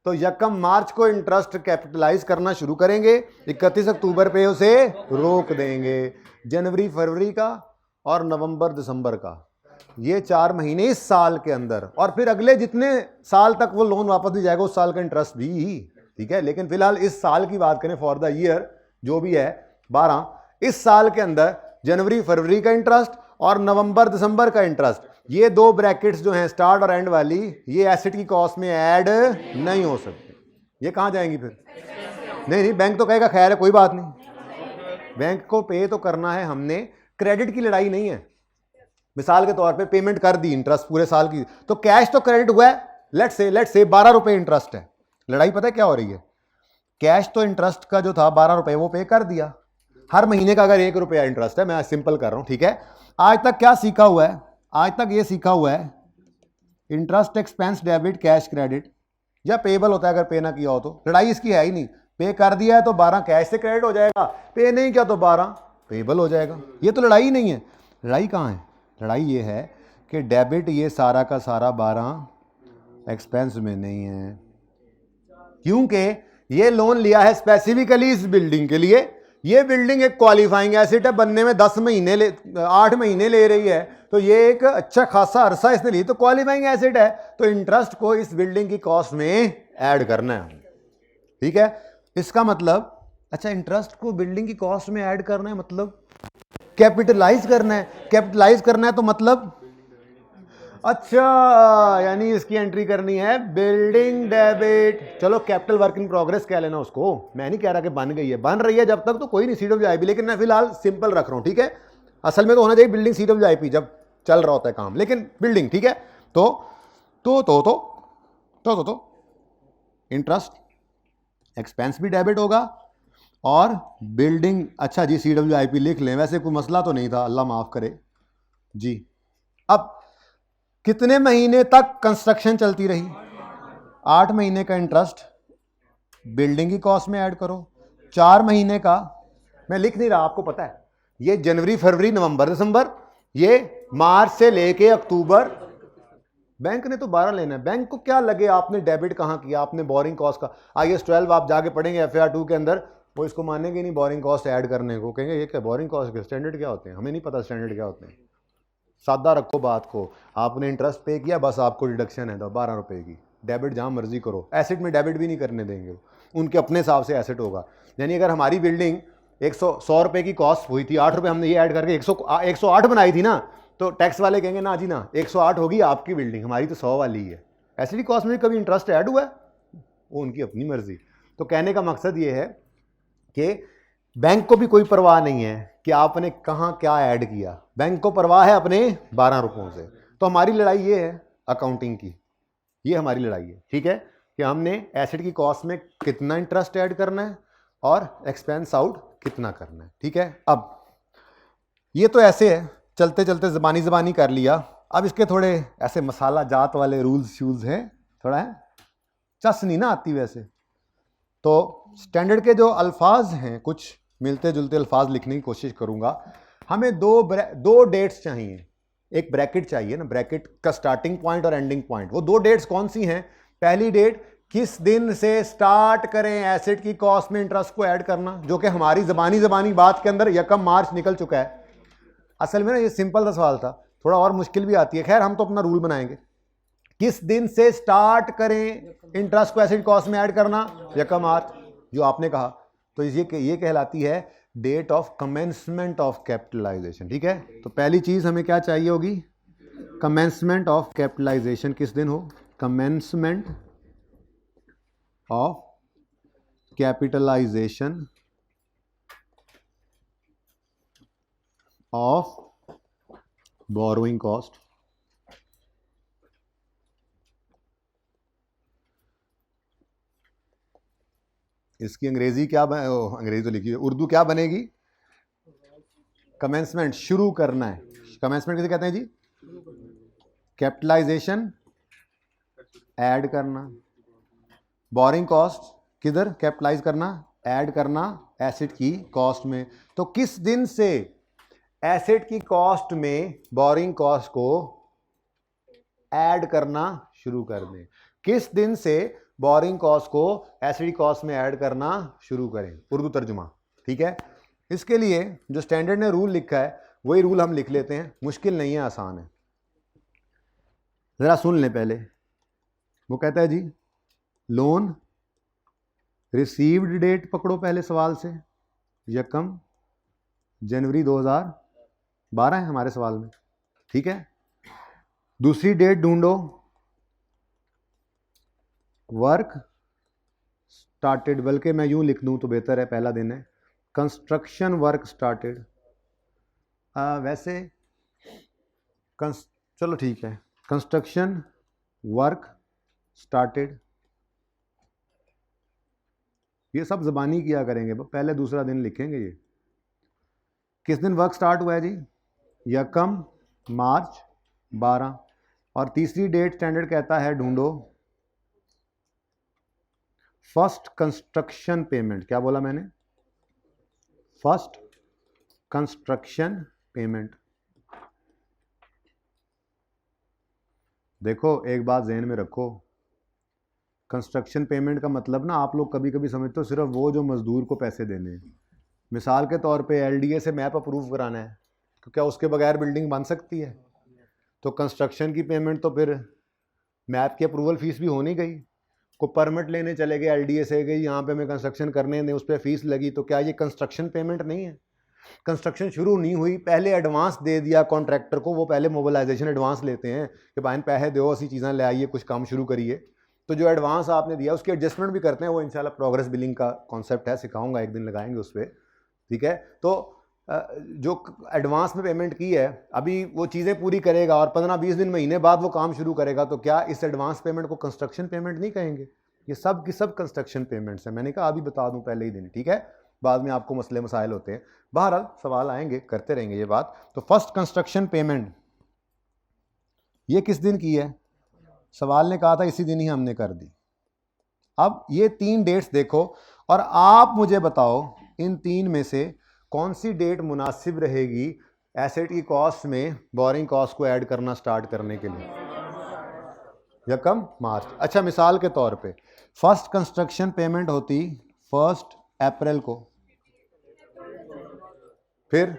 तो यकम मार्च को इंटरेस्ट कैपिटलाइज करना शुरू करेंगे, 31 अक्टूबर पे उसे रोक देंगे। जनवरी, फरवरी का और नवंबर, दिसंबर का, ये 4 महीने इस साल के अंदर, और फिर अगले जितने साल तक वो लोन वापस नहीं जाएगा उस साल का इंटरेस्ट भी। ठीक है, लेकिन फिलहाल इस साल की बात करें, फॉर द ईयर जो भी है 12, इस साल के अंदर जनवरी, फरवरी का इंटरेस्ट और नवंबर, दिसंबर का इंटरेस्ट, ये 2 ब्रैकेट्स जो हैं स्टार्ट और एंड वाली, ये एसेट की कॉस्ट में ऐड नहीं हो सकते। ये कहां जाएंगी फिर? नहीं, बैंक तो कहेगा खैर है कोई बात नहीं, बैंक को पे तो करना है हमने, क्रेडिट की लड़ाई नहीं है। मिसाल के तौर पे पेमेंट कर दी इंटरेस्ट पूरे साल की, तो कैश तो क्रेडिट हुआ है, लेट्स से 12 रुपए इंटरेस्ट है। लड़ाई पता है क्या हो रही है? कैश तो इंटरेस्ट का जो था 12 रुपए वो पे कर दिया, हर महीने का अगर 1 रुपया इंटरेस्ट है, मैं सिंपल कर रहा हूं। ठीक है, आज तक क्या सीखा हुआ है? आज तक ये सीखा हुआ है interest expense debit cash credit, या पेबल होता है अगर पे ना किया हो तो, लड़ाई इसकी है ही नहीं। पे कर दिया है तो 12 कैश से क्रेडिट हो जाएगा, पे नहीं किया तो 12 पेबल हो जाएगा। ये तो लड़ाई नहीं है। लड़ाई कहाँ है? लड़ाई ये है कि डेबिट ये सारा का सारा 12 एक्सपेंस में नहीं है, क्योंकि ये लोन लिया है स्पेसिफिकली इस बिल्डिंग के लिए। ये बिल्डिंग एक क्वालिफाइंग एसेट है, बनने में 8 महीने ले रही है, तो ये एक अच्छा खासा अरसा इसने ली, तो क्वालिफाइंग एसेट है, तो इंटरेस्ट को इस बिल्डिंग की कॉस्ट में ऐड करना है। ठीक है, इसका मतलब, अच्छा, इंटरेस्ट को बिल्डिंग की कॉस्ट में ऐड करना है मतलब कैपिटलाइज करना है। कैपिटलाइज करना है तो मतलब, अच्छा, यानी इसकी एंट्री करनी है बिल्डिंग डेबिट। चलो कैपिटल वर्क इन प्रोग्रेस कह लेना उसको, मैं नहीं कह रहा कि बन गई है, बन रही है जब तक तो कोई नहीं, CWIP, लेकिन मैं फिलहाल सिंपल रख रहा हूं। ठीक है, असल में तो होना चाहिए बिल्डिंग CWIP जब चल रहा होता है काम, लेकिन बिल्डिंग। ठीक है, तो इंटरेस्ट एक्सपेंस भी डेबिट होगा और बिल्डिंग, अच्छा जी CWIP लिख लें, वैसे कोई मसला तो नहीं था, अल्लाह माफ़ करे जी। अब कितने महीने तक कंस्ट्रक्शन चलती रही? 8 महीने का इंटरेस्ट बिल्डिंग की कॉस्ट में ऐड करो, 4 महीने का, मैं लिख नहीं रहा, आपको पता है ये जनवरी फरवरी नवंबर दिसंबर, ये मार्च से लेके अक्टूबर। बैंक ने तो 12 लेना है, बैंक को क्या लगे आपने डेबिट कहाँ किया, आपने बोरिंग कॉस्ट का IAS 12 आप जाके पढ़ेंगे FAR 2 के अंदर, वो इसको मानेंगे नहीं बोरिंग कॉस्ट ऐड करने को, कहेंगे ये क्या बोरिंग कॉस्ट के स्टैंडर्ड क्या होते हैं, हमें नहीं पता स्टैंडर्ड क्या होते हैं। सादा रखो बात को, आपने इंटरेस्ट पे किया, बस आपको डिडक्शन है 12 रुपए की, डेबिट जहाँ मर्जी करो, एसेट में डेबिट भी नहीं करने देंगे, उनके अपने हिसाब से एसेट होगा। यानी अगर हमारी बिल्डिंग 100 रुपए की कॉस्ट हुई थी, 8 रुपए हमने ये ऐड करके 108 बनाई थी ना, तो टैक्स वाले कहेंगे ना जी ना 108 होगी आपकी बिल्डिंग, हमारी तो 100 वाली है। एसेट की कॉस्ट में कभी इंटरेस्ट ऐड हुआ है? वो उनकी अपनी मर्जी। तो कहने का मकसद ये है कि बैंक को भी कोई परवाह नहीं है कि आपने कहाँ क्या ऐड किया, बैंक को परवाह है अपने 12 रुपयों से। तो हमारी लड़ाई ये है अकाउंटिंग की, ये हमारी लड़ाई है, ठीक है, कि हमने एसेट की कॉस्ट में कितना इंटरेस्ट ऐड करना है और एक्सपेंस आउट कितना करना है, ठीक है। अब ये तो ऐसे है, चलते चलते ज़बानी कर लिया। अब इसके थोड़े ऐसे मसाला जात वाले रूल्स शूज़ हैं, थोड़ा है चस नहीं ना आती वैसे। तो स्टैंडर्ड के जो अल्फाज हैं, कुछ मिलते जुलते अल्फाज लिखने की कोशिश करूंगा। हमें दो डेट्स चाहिए, एक ब्रैकेट चाहिए ना, ब्रैकेट का स्टार्टिंग पॉइंट और एंडिंग पॉइंट। वो दो डेट्स कौन सी हैं? पहली डेट किस दिन से स्टार्ट करें एसेट की कॉस्ट में इंटरेस्ट को ऐड करना, जो कि हमारी जबानी बात के अंदर 1 मार्च निकल चुका है। असल में ना ये सिंपल सा सवाल था, थोड़ा और मुश्किल भी आती है, खैर हम तो अपना रूल बनाएंगे। किस दिन से स्टार्ट करें इंटरेस्ट को एसेट कॉस्ट में ऐड करना? 1 मार्च, जो आपने कहा। तो ये कहलाती है date of commencement of capitalisation, ठीक है। तो पहली चीज हमें क्या चाहिए होगी? कमेंसमेंट ऑफ कैपिटलाइजेशन किस दिन हो? Commencement of capitalisation of borrowing cost. इसकी अंग्रेजी क्या अंग्रेजी तो लिखी है, उर्दू क्या बनेगी? कमेंसमेंट, शुरू करना है। कमेंसमेंट किसे कहते हैं जी? कैपिटलाइजेशन ऐड करना, बोरिंग कॉस्ट किधर कैपिटलाइज करना? ऐड करना एसेट की कॉस्ट में। तो किस दिन से एसेट की कॉस्ट में बोरिंग कॉस्ट को ऐड करना शुरू कर दें? किस दिन से बोरिंग कॉस्ट को एसेट की कॉस्ट में ऐड करना शुरू करें? उर्दू तर्जुमा, ठीक है। इसके लिए जो स्टैंडर्ड ने रूल लिखा है वही रूल हम लिख लेते हैं, मुश्किल नहीं है, आसान है। जरा सुन लें पहले। वो कहता है जी लोन रिसीव्ड डेट पकड़ो पहले सवाल से, 1 जनवरी 2012 है हमारे सवाल में, ठीक है। दूसरी डेट ढूंढो, वर्क स्टार्टेड, बल्कि मैं यूं लिख दूं तो बेहतर है, पहला दिन है कंस्ट्रक्शन वर्क स्टार्टेड। वैसे चलो ठीक है, कंस्ट्रक्शन वर्क स्टार्टेड, ये सब ज़बानी किया करेंगे, पहले दूसरा दिन लिखेंगे। ये किस दिन वर्क स्टार्ट हुआ है जी? 1 मार्च 12। और तीसरी डेट स्टैंडर्ड कहता है ढूंढो फर्स्ट कंस्ट्रक्शन पेमेंट। क्या बोला मैंने? First construction payment. देखो एक बात ज़हन में रखो, कंस्ट्रक्शन पेमेंट का मतलब ना आप लोग कभी कभी समझते हो सिर्फ वो जो मजदूर को पैसे देने हैं। मिसाल के तौर पे LDA से मैप अप्रूव कराना है, तो क्या उसके बगैर बिल्डिंग बन सकती है? तो कंस्ट्रक्शन की पेमेंट तो फिर मैप की अप्रूवल फीस भी होनी गई। को परमिट लेने चले गए LDA से, गई यहाँ पे मैं कंस्ट्रक्शन करने दें, उस पर फीस लगी, तो क्या ये कंस्ट्रक्शन पेमेंट नहीं है? कंस्ट्रक्शन शुरू नहीं हुई, पहले एडवांस दे दिया कॉन्ट्रैक्टर को, वो पहले मोबिलाइजेशन एडवांस लेते हैं कि भाई पैसे दो, असी चीज़ें ले आइए, कुछ काम शुरू करिए। तो जो एडवांस आपने दिया उसकी एडजस्टमेंट भी करते हैं, वो इंशाल्लाह प्रोग्रेस बिलिंग का कॉन्सेप्ट है, सिखाऊंगा, एक दिन लगाएंगे उस पर, ठीक है। तो जो एडवांस में पेमेंट की है अभी वो चीज़ें पूरी करेगा और 15-20 दिन महीने बाद वो काम शुरू करेगा, तो क्या इस एडवांस पेमेंट को कंस्ट्रक्शन पेमेंट नहीं कहेंगे? ये सब की सब कंस्ट्रक्शन पेमेंट्स हैं। मैंने कहा अभी बता दूं पहले ही दिन, ठीक है। बाद में आपको मसले मसाइल होते हैं, बहरहाल सवाल आएंगे, करते रहेंगे ये बात। तो फर्स्ट कंस्ट्रक्शन पेमेंट ये किस दिन की है? सवाल ने कहा था इसी दिन ही हमने कर दी। अब ये 3 डेट्स देखो और आप मुझे बताओ इन 3 में से कौन सी डेट मुनासिब रहेगी एसेट की कॉस्ट में बोरिंग कॉस्ट को ऐड करना स्टार्ट करने के लिए? यकम मार्च। अच्छा, मिसाल के तौर पे फर्स्ट कंस्ट्रक्शन पेमेंट होती 1 अप्रैल को, फिर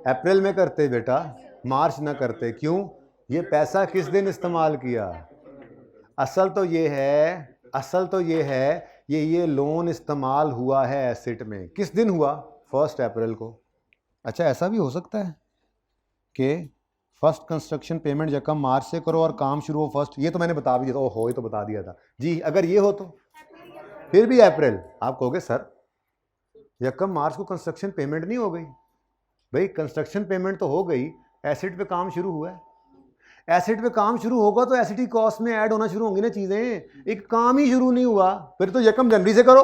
अप्रैल में करते बेटा, मार्च ना करते। क्यों? ये पैसा किस दिन इस्तेमाल किया? असल तो ये है ये लोन इस्तेमाल हुआ है एसेट में, किस दिन हुआ? 1 अप्रैल को। अच्छा, ऐसा भी हो सकता है कि फर्स्ट कंस्ट्रक्शन पेमेंट यकम मार्च से करो और काम शुरू हो फर्स्ट, ये तो मैंने बता भी दिया था, ओहो ये तो बता दिया था जी। अगर ये हो तो फिर भी अप्रैल। आप कहोगे सर यकम मार्च को कंस्ट्रक्शन पेमेंट नहीं हो गई? भाई कंस्ट्रक्शन पेमेंट तो हो गई, एसेट पे काम शुरू हुआ है। एसेट पे काम शुरू होगा तो एसेट की कॉस्ट में ऐड होना शुरू होंगी ना चीजें। एक काम ही शुरू नहीं हुआ, फिर तो यकम जनवरी से करो।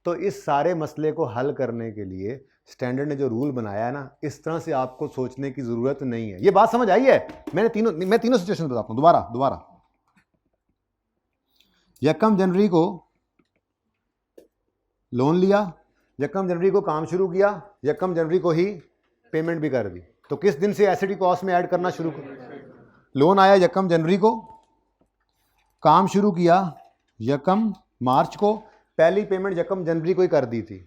तो इस सारे मसले को हल करने के लिए स्टैंडर्ड ने जो रूल बनाया है ना, इस तरह से आपको सोचने की जरूरत नहीं है। ये बात समझ आई है? मैं तीनों सिचुएशन बताता हूं दोबारा। यकम जनवरी को लोन लिया, यकम जनवरी को काम शुरू किया, यकम जनवरी को ही पेमेंट भी कर दी। तो किस दिन से एसेट की कॉस्ट में ऐड करना शुरू कर? लोन आया यकम जनवरी को, काम शुरू किया यकम मार्च को, पहली पेमेंट यकम जनवरी को ही कर दी थी।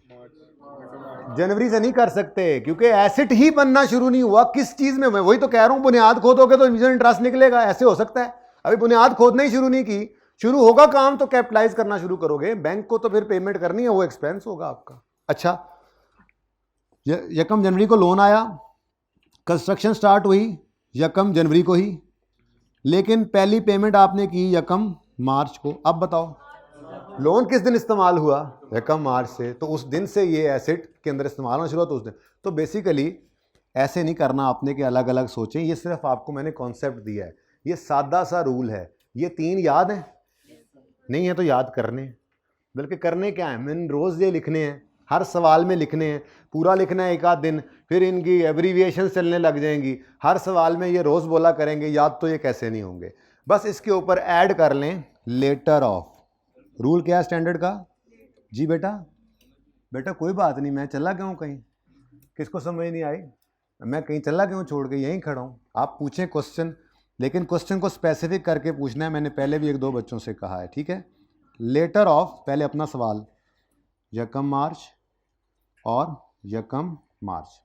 जनवरी से नहीं कर सकते क्योंकि एसेट ही बनना शुरू नहीं हुआ। किस चीज में? मैं वही तो कह रहा हूं, बुनियाद खोदोगे तो इंटरेस्ट निकलेगा। ऐसे हो सकता है? अभी बुनियाद खोदना ही शुरू नहीं की, शुरू होगा काम तो कैपिटलाइज करना शुरू करोगे। बैंक को तो फिर पेमेंट करनी है, वो एक्सपेंस होगा आपका। अच्छा, यकम जनवरी को लोन आया, कंस्ट्रक्शन स्टार्ट हुई यकम जनवरी को ही, लेकिन पहली पेमेंट आपने की यकम मार्च को। अब बताओ लोन किस दिन इस्तेमाल हुआ? यकम मार्च से। तो उस दिन से ये एसेट के अंदर इस्तेमाल होना शुरू हुआ, तो उस दिन। तो बेसिकली ऐसे नहीं करना आपने कि अलग अलग सोचें। ये सिर्फ आपको मैंने कॉन्सेप्ट दिया है, ये सादा सा रूल है। ये 3 याद है? नहीं है तो याद करने, बल्कि करने क्या है, मैंने रोज़ ये लिखने हैं, हर सवाल में लिखने हैं। पूरा लिखना है 1 आध दिन, फिर इनकी एब्रीविएशन चलने लग जाएंगी। हर सवाल में ये रोज़ बोला करेंगे, याद तो ये कैसे नहीं होंगे। बस इसके ऊपर ऐड कर लें लेटर ऑफ। रूल क्या है स्टैंडर्ड का? जी बेटा कोई बात नहीं, मैं चला गया हूँ कहीं, किसको समझ नहीं आई? मैं कहीं चला गया हूँ छोड़ के, यहीं खड़ा हूँ। आप पूछें क्वेश्चन, लेकिन क्वेश्चन को स्पेसिफिक करके पूछना है। मैंने पहले भी 1-2 बच्चों से कहा है, ठीक है? लेटर ऑफ, पहले अपना सवाल, यकम मार्च और यकम मार्च।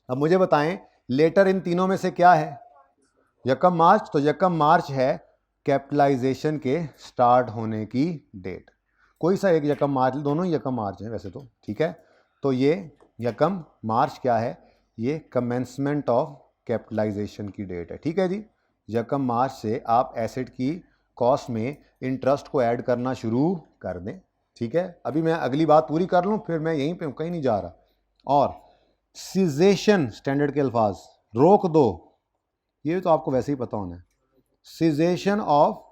अब मुझे बताएं लेटर इन तीनों में से क्या है? यकम मार्च। तो यकम मार्च है कैपिटलाइजेशन के स्टार्ट होने की डेट। कोई सा एक यकम मार्च, दोनों ही यकम मार्च है वैसे तो, ठीक है? तो ये यकम मार्च क्या है? ये कमेंसमेंट ऑफ कैपिटलाइजेशन की डेट है, ठीक है जी? यकम मार्च से आप एसेट की कॉस्ट में इंटरेस्ट को ऐड करना शुरू कर दें, ठीक है? अभी मैं अगली बात पूरी कर लूँ, फिर मैं यहीं पे कहीं नहीं जा रहा। और सीजेशन, स्टैंडर्ड के अल्फाज, रोक दो, ये तो आपको वैसे ही पता होना है। Cessation of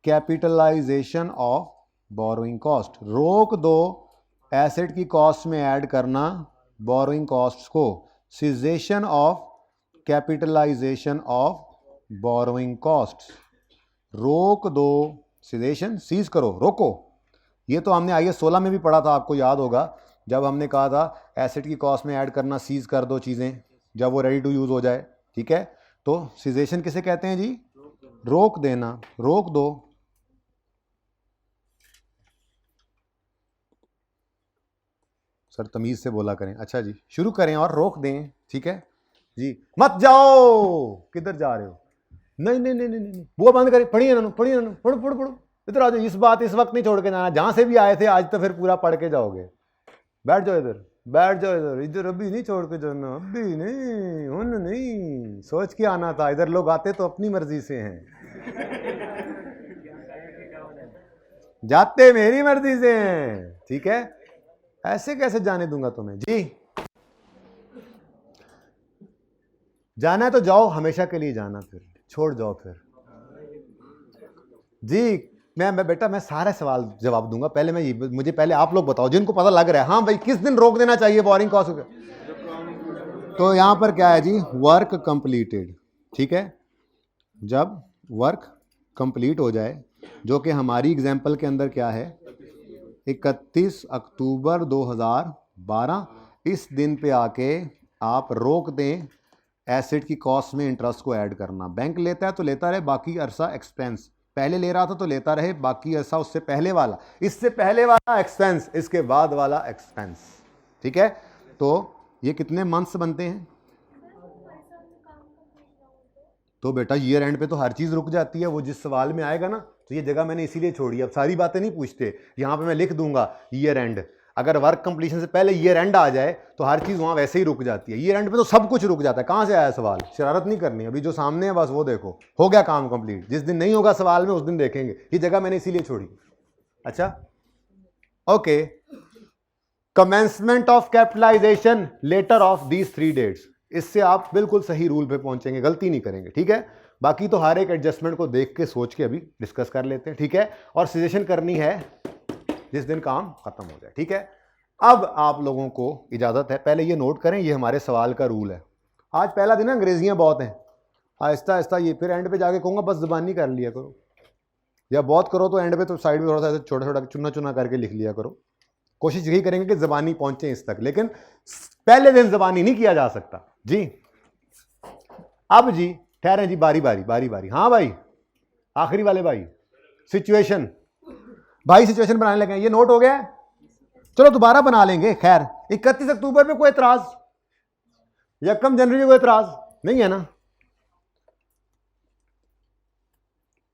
capitalisation of borrowing cost, रोक दो एसेट की कॉस्ट में ऐड करना बोरोइंग कॉस्ट को। Cessation of capitalisation of borrowing cost, रोक दो। सीजेशन, सीज करो, रोको। ये तो हमने IAS 16 में भी पढ़ा था, आपको याद होगा, जब हमने कहा था एसेट की कॉस्ट में ऐड करना, सीज कर दो चीज़ें जब वो रेडी टू यूज़ हो जाए, ठीक है? तो सीजेशन किसे कहते हैं जी? रोक देना, रोक दो। सर तमीज से बोला करें। अच्छा जी, शुरू करें और रोक दें, ठीक है जी? मत जाओ, किधर जा रहे हो? नहीं नहीं नहीं नहीं नहीं, वो बंद करें, पढ़िए ना, पढ़ो इधर आ जाओ। इस वक्त नहीं छोड़ के जाना, जहां से भी आए थे आज तो फिर पूरा पढ़ के जाओगे। बैठ जाओ इधर अभी नहीं छोड़ के जाना, अभी नहीं, उन नहीं, सोच के आना था। इधर लोग आते तो अपनी मर्जी से हैं, जाते मेरी मर्जी से हैं, ठीक है? ऐसे कैसे जाने दूंगा तुम्हें जी? जाना है तो जाओ, हमेशा के लिए जाना, फिर छोड़ जाओ फिर जी। मैं बेटा मैं सारे सवाल जवाब दूंगा, पहले मैं मुझे पहले आप लोग बताओ जिनको पता लग रहा है। हाँ भाई, किस दिन रोक देना चाहिए बोरिंग कॉस्ट? तो यहां पर क्या है जी, वर्क कंप्लीटेड, ठीक है। जब वर्क कंप्लीट हो जाए, जो कि हमारी एग्जाम्पल के अंदर क्या है, 31 अक्टूबर 2012, इस दिन पे आके आप रोक दें एसेट की कॉस्ट में इंटरेस्ट को ऐड करना। बैंक लेता है तो लेता रहे, बाकी अरसा एक्सपेंस, पहले ले रहा था तो लेता रहे, बाकी अरसा उससे पहले वाला, इससे पहले वाला एक्सपेंस, इसके बाद वाला एक्सपेंस, ठीक है। तो ये कितने मंथ्स बनते हैं? तो बेटा ईयर एंड पे तो हर चीज़ रुक जाती है, वो जिस सवाल में आएगा ना, तो ये जगह मैंने इसीलिए छोड़ी। अब सारी बातें नहीं पूछते, यहाँ पे मैं लिख दूंगा ईयर एंड। अगर वर्क कंप्लीशन से पहले ईयर एंड आ जाए तो हर चीज़ वहाँ वैसे ही रुक जाती है। ईयर एंड पे तो सब कुछ रुक जाता है। कहाँ से आया सवाल? शरारत नहीं करनी, अभी जो सामने है बस वो देखो, हो गया काम कंप्लीट। जिस दिन नहीं होगा सवाल में उस दिन देखेंगे, ये जगह मैंने इसीलिए छोड़ी। अच्छा okay, commencement of capitalisation later of these 3 dates, इससे आप बिल्कुल सही रूल पे पहुंचेंगे, गलती नहीं करेंगे, ठीक है। बाकी तो हर एक एडजस्टमेंट को देख के सोच के अभी डिस्कस कर लेते हैं, ठीक है। और सजेशन करनी है जिस दिन काम खत्म हो जाए, ठीक है। अब आप लोगों को इजाजत है, पहले ये नोट करें, ये हमारे सवाल का रूल है। आज पहला दिन अंग्रेजियां बहुत हैं, आहिस्ता आहिस्ता ये फिर एंड पे जाके कहूँगा बस ज़बानी कर लिया करो, या बहुत करो तो एंड पे तो साइड में थोड़ा सा छोटा छोटा चुना चुना करके लिख लिया करो। कोशिश यही करेंगे कि ज़बानी पहुंचे इस तक, लेकिन पहले दिन ज़बानी नहीं किया जा सकता जी। अब जी ठहरें जी, बारी बारी बारी बारी। हाँ भाई, आखिरी वाले भाई, सिचुएशन भाई, सिचुएशन बनाने लगे, ये नोट हो गया है? चलो दोबारा बना लेंगे। खैर 31 अक्टूबर पे कोई एतराज, 1 जनवरी पे कोई एतराज नहीं है ना?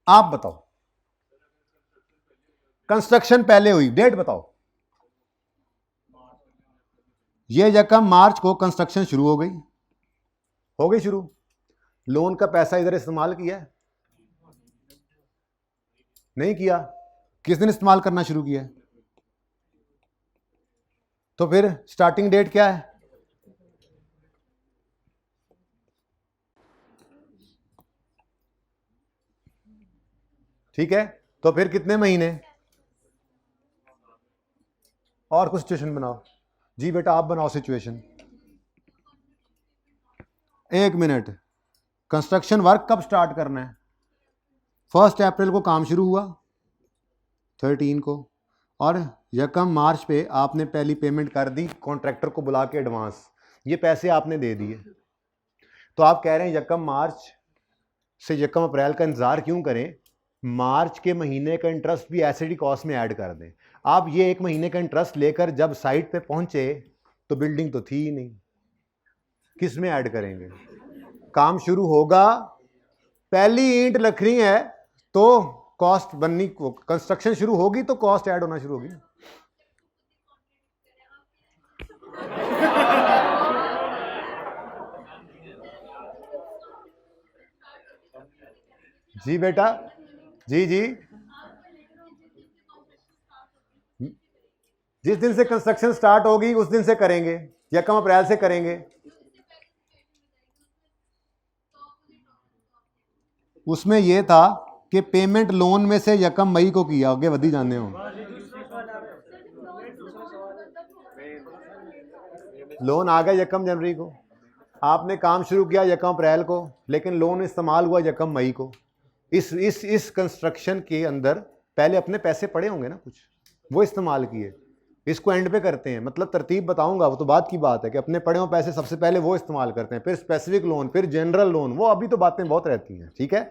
आप बताओ, कंस्ट्रक्शन पहले हुई, डेट बताओ। ये 1 मार्च को कंस्ट्रक्शन शुरू हो गई शुरू। लोन का पैसा इधर इस्तेमाल किया है? नहीं किया। किस दिन इस्तेमाल करना शुरू किया है? तो फिर स्टार्टिंग डेट क्या है? ठीक है, तो फिर कितने महीने? और कुछ सिचुएशन बनाओ जी। बेटा आप बनाओ सिचुएशन। 1 मिनट, कंस्ट्रक्शन वर्क कब स्टार्ट करना है? 1 अप्रैल को काम शुरू हुआ, 13 को, और 1 मार्च पे आपने पहली पेमेंट कर दी, कॉन्ट्रैक्टर को बुला के एडवांस, ये पैसे आपने दे दिए। तो आप कह रहे हैं 1 मार्च से 1 अप्रैल का इंतजार क्यों करें? मार्च के महीने का इंटरेस्ट भी एसिडी कॉस्ट में ऐड कर दें। आप ये 1 महीने का इंटरेस्ट लेकर जब साइट पे पहुंचे तो बिल्डिंग तो थी ही नहीं, किस में ऐड करेंगे? काम शुरू होगा, पहली ईंट रखनी है तो कॉस्ट बननी, कंस्ट्रक्शन शुरू होगी तो कॉस्ट ऐड होना शुरू होगी। जी बेटा, जी जी, जिस दिन से कंस्ट्रक्शन स्टार्ट होगी उस दिन से करेंगे, 1 अप्रैल से करेंगे। उसमें यह था कि पेमेंट लोन में से 1 मई को किया, आगे वधी जाने हो। लोन आ गया 1 जनवरी को, आपने काम शुरू किया 1 अप्रैल को, लेकिन लोन इस्तेमाल हुआ 1 मई को। इस कंस्ट्रक्शन के अंदर पहले अपने पैसे पड़े होंगे ना कुछ, वो इस्तेमाल किए। इसको एंड पे करते हैं, मतलब तरतीब बताऊंगा, वो तो बात की बात है कि अपने पड़े हुए पैसे सबसे पहले वो इस्तेमाल करते हैं, फिर स्पेसिफिक लोन, फिर जनरल लोन, वो अभी तो बातें बहुत रहती हैं, ठीक है।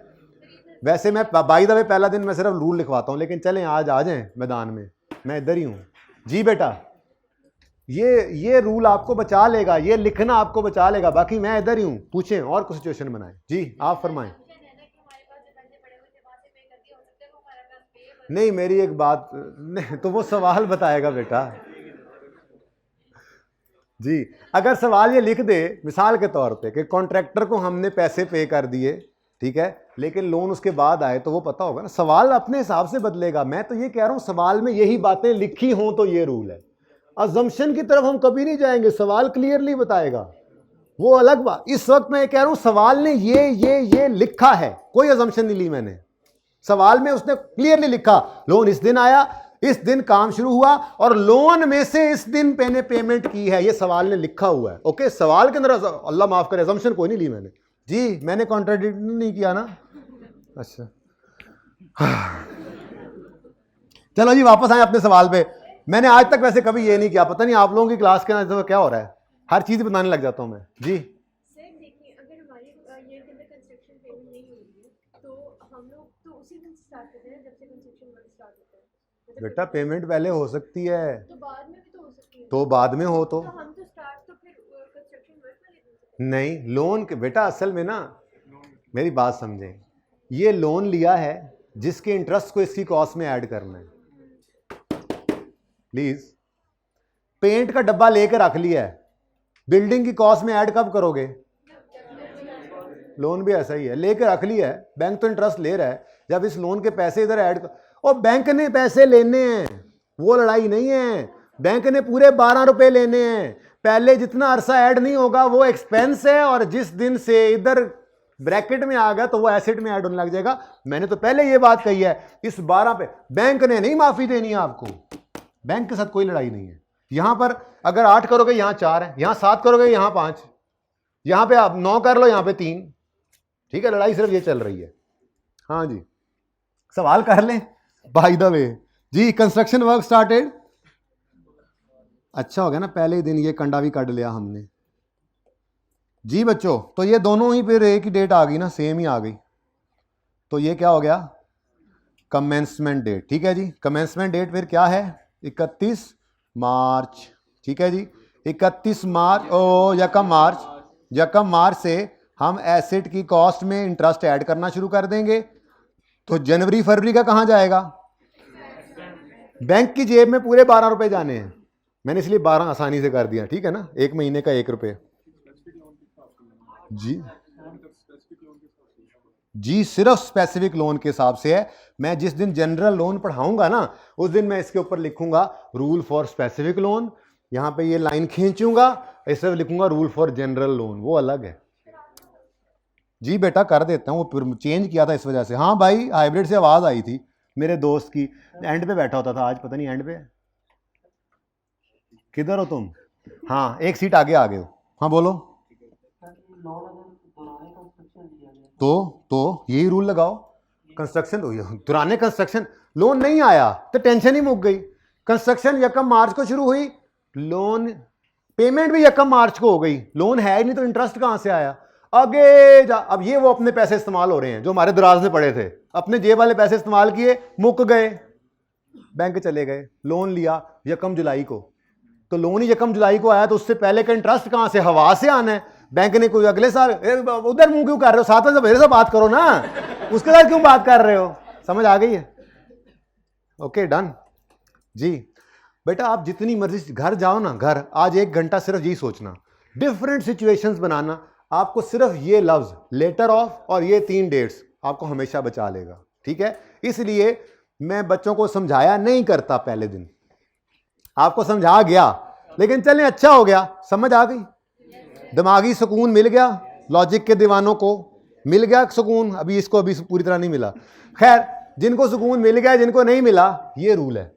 वैसे मैं बाय द वे पहला दिन मैं सिर्फ रूल लिखवाता हूँ, लेकिन चलें आज आ जाएं मैदान में, मैं इधर ही हूँ जी। बेटा ये रूल आपको बचा लेगा, ये लिखना आपको बचा लेगा, बाकी मैं इधर ही हूँ। पूछें और कुछ सिचुएशन बनाएं जी, आप फरमाएं। नहीं मेरी एक बात नहीं, तो वो सवाल बताएगा बेटा जी। अगर सवाल ये लिख दे मिसाल के तौर पे कि कॉन्ट्रैक्टर को हमने पैसे पे कर दिए, ठीक है, लेकिन लोन उसके बाद आए, तो वो पता होगा ना, सवाल अपने हिसाब से बदलेगा। मैं तो ये कह रहा हूं सवाल में यही बातें लिखी हों तो ये रूल है। अजम्पशन की तरफ हम कभी नहीं जाएंगे, सवाल क्लियरली बताएगा, वो अलग बात। इस वक्त मैं ये कह रहा हूं सवाल ने ये लिखा है, कोई अजम्पशन नहीं ली मैंने, सवाल में उसने क्लियरली लिखा लोन इस दिन आया, इस दिन काम शुरू हुआ और लोन में से इस दिन मैंने पेमेंट की है, ये सवाल ने लिखा हुआ है। ओके, सवाल के अंदर अल्लाह माफ करे अजम्पशन कोई नहीं ली मैंने जी, मैंने कॉन्ट्राडिक्ट नहीं किया ना। अच्छा चलो जी वापस आए अपने सवाल पे। मैंने आज तक वैसे कभी ये नहीं किया, पता नहीं आप लोगों की क्लास के अंदर क्या हो रहा है, हर चीज बताने लग जाता हूं मैं जी। सर देखिए, अगर हमारी ये के अंदर कंस्ट्रक्शन पेमेंट नहीं हो रही है तो हम लोग तो उसी दिन स्टार्ट करते हैं जब से कंस्ट्रक्शन वर्क स्टार्ट होता है। बेटा पेमेंट पहले हो सकती है तो बाद में भी तो हो सकती है। तो बाद में हो तो हम तो स्टार्ट तो फिर कंस्ट्रक्शन वर्क वाले दिन से नहीं, लोन के बेटा असल में ना मेरी बात समझें, ये लोन लिया है जिसके इंटरेस्ट को इसकी कॉस्ट में ऐड करना है। प्लीज, पेंट का डब्बा लेकर रख लिया है, बिल्डिंग की कॉस्ट में ऐड कब करोगे? लोन भी ऐसा ही है, लेकर रख लिया है, बैंक तो इंटरेस्ट ले रहा है, जब इस लोन के पैसे इधर ऐड कर, और बैंक ने पैसे लेने हैं, वो लड़ाई नहीं है, बैंक ने पूरे 12 रुपए लेने हैं। पहले जितना अरसा ऐड नहीं होगा वो एक्सपेंस है, और जिस दिन से इधर ब्रैकेट में आ गया तो वो एसेट में ऐड होने लग जाएगा। मैंने तो पहले ये बात कही है, इस 12 पे बैंक ने नहीं माफी देनी है आपको, बैंक के साथ कोई लड़ाई नहीं है। यहां पर अगर 8 करोगे यहां 4 है, यहां 7 करोगे यहां 5, यहां पे आप 9 कर लो यहां पे 3, ठीक है, लड़ाई सिर्फ ये चल रही है। हाँ जी, सवाल कर लें बाय द वे जी। कंस्ट्रक्शन वर्क स्टार्टेड, अच्छा हो गया ना, पहले ही दिन ये कंडा भी काट लिया हमने जी बच्चों। तो ये दोनों ही फिर एक ही डेट आ गई ना, सेम ही आ गई, तो ये क्या हो गया? कमेंसमेंट डेट, ठीक है जी। कमेंसमेंट डेट फिर क्या है? 31 मार्च, ठीक है जी। 31 मार्च यकम मार्च से हम एसेट की कॉस्ट में इंटरेस्ट ऐड करना शुरू कर देंगे। तो जनवरी फरवरी का कहां जाएगा? बैंक की जेब में पूरे 12 रुपए जाने हैं, मैंने इसलिए 12 आसानी से कर दिया, ठीक है ना, एक महीने का 1 रुपये जी जी, सिर्फ स्पेसिफिक लोन के हिसाब से है। मैं जिस दिन जनरल लोन पढ़ाऊंगा ना उस दिन मैं इसके ऊपर लिखूंगा रूल फॉर स्पेसिफिक लोन, यहां पे ये लाइन खींचूंगा, इसे लिखूंगा रूल फॉर जनरल लोन, वो अलग है जी। बेटा कर देता हूं, वो चेंज किया था इस वजह से। हाँ भाई, हाइब्रिड से आवाज आई थी मेरे दोस्त की, एंड पे बैठा होता था, आज पता नहीं एंड पे किधर हो तुम? हाँ, एक सीट आगे आ गए हो। हाँ बोलो। तो यही रूल लगाओ, कंस्ट्रक्शन तो दुराने कंस्ट्रक्शन लोन नहीं आया तो टेंशन ही मुक गई। कंस्ट्रक्शन 1 मार्च को शुरू हुई, लोन पेमेंट भी 1 मार्च को हो गई, लोन है ही नहीं तो इंटरेस्ट कहां से आया? आगे जा, अब ये वो अपने पैसे इस्तेमाल हो रहे हैं जो हमारे दराज में पड़े थे, अपने जेब वाले पैसे इस्तेमाल किए, मुक गए, बैंक चले गए, लोन लिया 1 जुलाई को, तो लोन ही 1 जुलाई को आया, तो उससे पहले का इंटरेस्ट कहां से? हवा से आना है। बैंक ने कोई अगले साल, उधर मुंह क्यों कर रहे हो, साथ में मेरे से बात करो ना, उसके साथ क्यों बात कर रहे हो? समझ आ गई है? ओके डन जी। बेटा आप जितनी मर्जी घर जाओ ना, घर आज 1 घंटा सिर्फ यही सोचना, डिफरेंट सिचुएशंस बनाना, आपको सिर्फ ये लफ्ज लेटर ऑफ और ये 3 डेट्स आपको हमेशा बचा लेगा, ठीक है। इसलिए मैं बच्चों को समझाया नहीं करता पहले दिन, आपको समझा गया, लेकिन चलें अच्छा हो गया, समझ आ गई, दिमागी सुकून मिल गया, लॉजिक के दीवानों को मिल गया सुकून, अभी इसको अभी पूरी तरह नहीं मिला। खैर, जिनको सुकून मिल गया, जिनको नहीं मिला, ये रूल है,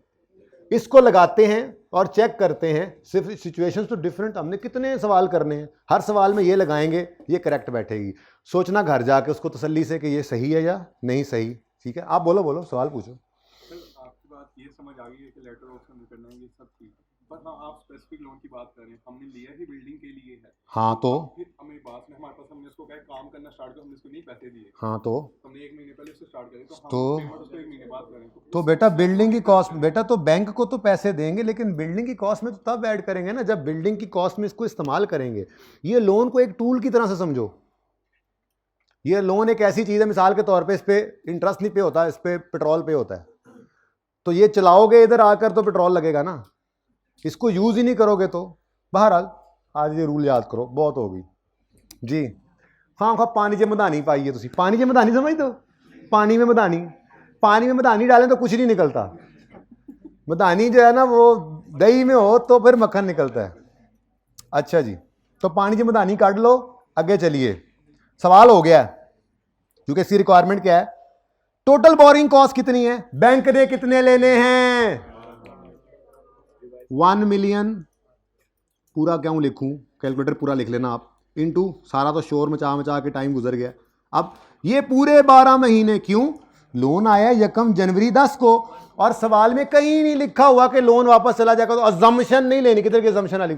इसको लगाते हैं और चेक करते हैं। सिर्फ सिचुएशंस तो डिफरेंट, हमने कितने सवाल करने हैं, हर सवाल में ये लगाएंगे, ये करेक्ट बैठेगी। सोचना घर जाके उसको तसल्ली से कि ये सही है या नहीं सही, ठीक है। आप बोलो सवाल पूछो। आपकी बात ये समझ आ गई है कि लेटर ऑफ नहीं करना है, ये सब ठीक है, पर हाँ आप स्पेसिफिक लोन की बात कर रहे हैं, हमने लिया ही बिल्डिंग के लिए है। हाँ तो फिर हमें बात में हमारे पास, हमने उसको कहा काम करना स्टार्ट करो, हमने इसको नहीं पैसे दिए, हाँ तो हमने 1 महीने पहले उससे स्टार्ट करें, तो तो- हम पेमेंट उसको 1 महीने बाद करें तो बेटा बिल्डिंग की कॉस्ट, बेटा तो बैंक को तो पैसे देंगे, लेकिन बिल्डिंग की कॉस्ट में तो तब ऐड करेंगे ना जब बिल्डिंग की कॉस्ट में इसको इस्तेमाल करेंगे। ये लोन को एक टूल की तरह से समझो, ये लोन एक ऐसी चीज है, मिसाल के तौर पे इस पे इंटरेस्ट नहीं पे होता, इस पे पेट्रोल पे होता है, तो ये चलाओगे इधर आकर तो पेट्रोल लगेगा ना, इसको यूज ही नहीं करोगे तो। बहरहाल आज ये रूल याद करो, बहुत हो गई जी। हाँ पानी च मधानी पाई है, पानी च मधानी समझ दो, पानी में मधानी डालें तो कुछ नहीं निकलता, मधानी जो है ना वो दही में हो तो फिर मक्खन निकलता है। अच्छा जी, तो पानी च मधानी काट लो, आगे चलिए। सवाल हो गया क्योंकि इसकी रिक्वायरमेंट क्या है, टोटल बोरिंग कॉस्ट कितनी है, बैंक ने कितने लेने हैं, 1 मिलियन, पूरा क्यों लिखूं, कैलकुलेटर पूरा लिख लेना आप, इनटू सारा तो शोर मचा मचा के टाइम गुजर गया। अब ये पूरे 12 महीने, क्यों, लोन आया यकम जनवरी 10 को, और सवाल में कहीं नहीं लिखा हुआ कि लोन वापस चला जाएगा, तो अजम्पशन नहीं लेनी, किधर की अजम्पशन वाली,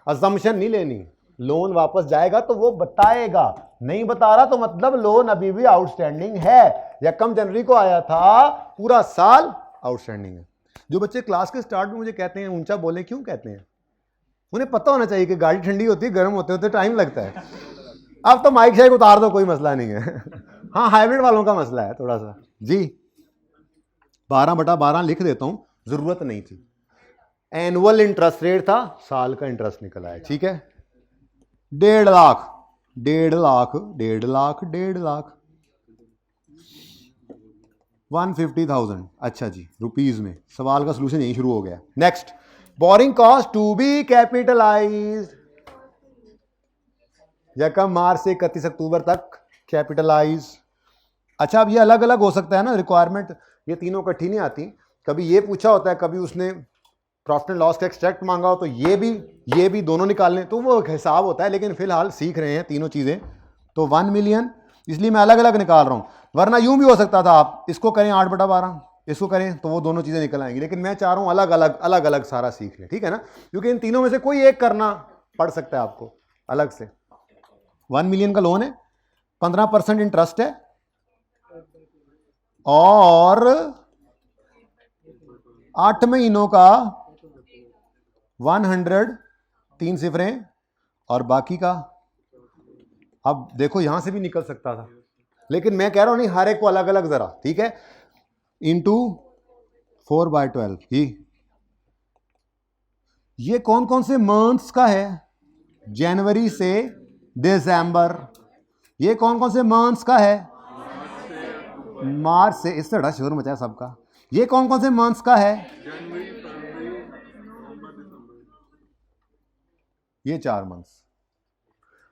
अजम्पशन नहीं लेनी, लोन वापस जाएगा तो वो बताएगा, नहीं बता रहा तो मतलब लोन अभी भी आउटस्टैंडिंग है, यकम जनवरी को आया था, पूरा साल आउटस्टैंडिंग है। जो बच्चे क्लास के स्टार्ट में मुझे कहते हैं ऊंचा बोले, क्यों कहते हैं, उन्हें पता होना चाहिए कि गाड़ी ठंडी होती है, गर्म होते होते टाइम लगता है। अब तो माइक शाइक उतार दो, कोई मसला नहीं है। हाँ, हाइब्रिड वालों का मसला है थोड़ा सा जी। 12/12 लिख देता हूं, जरूरत नहीं थी। एनुअल इंटरेस्ट रेट था, साल का इंटरेस्ट निकल आया, ठीक है, 1.5 लाख, 1.5 लाख, 1.5 लाख, 1.5 लाख, 150,000। अच्छा जी, रुपीज में सवाल का सलूशन यही शुरू हो गया। Next, boring cost to be capitalise, यकम मार्च से 31 अक्टूबर तक कैपिटलाइज। अच्छा, अब ये अलग अलग हो सकता है ना रिक्वायरमेंट, ये तीनों इकट्ठी नहीं आती, कभी ये पूछा होता है, कभी उसने प्रॉफिट एंड लॉस का एक्सट्रैक्ट मांगा हो, तो ये भी दोनों निकालने, तो वो एक हिसाब होता है, लेकिन फिलहाल सीख रहे हैं तीनों चीज़ें। तो 1 मिलियन, इसलिए मैं अलग अलग निकाल रहा हूँ, वरना यूं भी हो सकता था आप इसको करें 8/12, इसको करें तो वो दोनों चीज़ें निकल आएंगी, लेकिन मैं चाह रहा हूँ अलग अलग सारा सीख लें, ठीक है ना, क्योंकि इन तीनों में से कोई एक करना पड़ सकता है आपको अलग से। 1 मिलियन का लोन है, 15% इंटरेस्ट है, और 8 महीनों का 100, 3 सिफरें, और बाकी का, अब देखो यहां से भी निकल सकता था, लेकिन मैं कह रहा हूं नहीं, हर एक को अलग अलग जरा, ठीक है, इंटू 4/12 ही। ये कौन कौन से मंथ्स का है, जनवरी से दिसंबर। ये कौन कौन से मंथ्स का है, मार्च से, इससे बड़ा शोर मचा है सबका। ये कौन कौन से मंथ्स का है, ये 4 मंथ्स।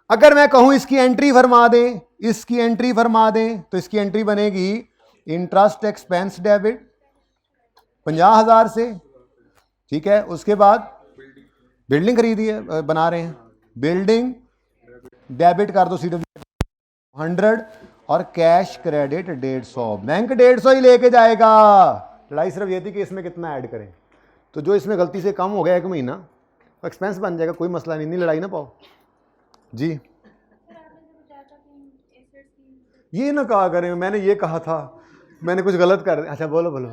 अगर मैं कहूं इसकी एंट्री फरमा दें, इसकी एंट्री फरमा दें, तो इसकी एंट्री बनेगी इंटरेस्ट एक्सपेंस डेबिट 50,000 से, ठीक है, उसके बाद बिल्डिंग खरीदी है, बना रहे हैं, बिल्डिंग डेबिट कर दो सीधे 100, और कैश क्रेडिट 150, बैंक 150 ही लेके जाएगा। लड़ाई सिर्फ ये थी कि इसमें कितना ऐड करें, तो जो इसमें गलती से कम हो गया 1 महीना, तो एक्सपेंस बन जाएगा, कोई मसला नहीं, लड़ाई ना पाओ जी। ये ना कहा करें, मैंने ये कहा था, मैंने कुछ गलत कर दिया। अच्छा बोलो बोलो।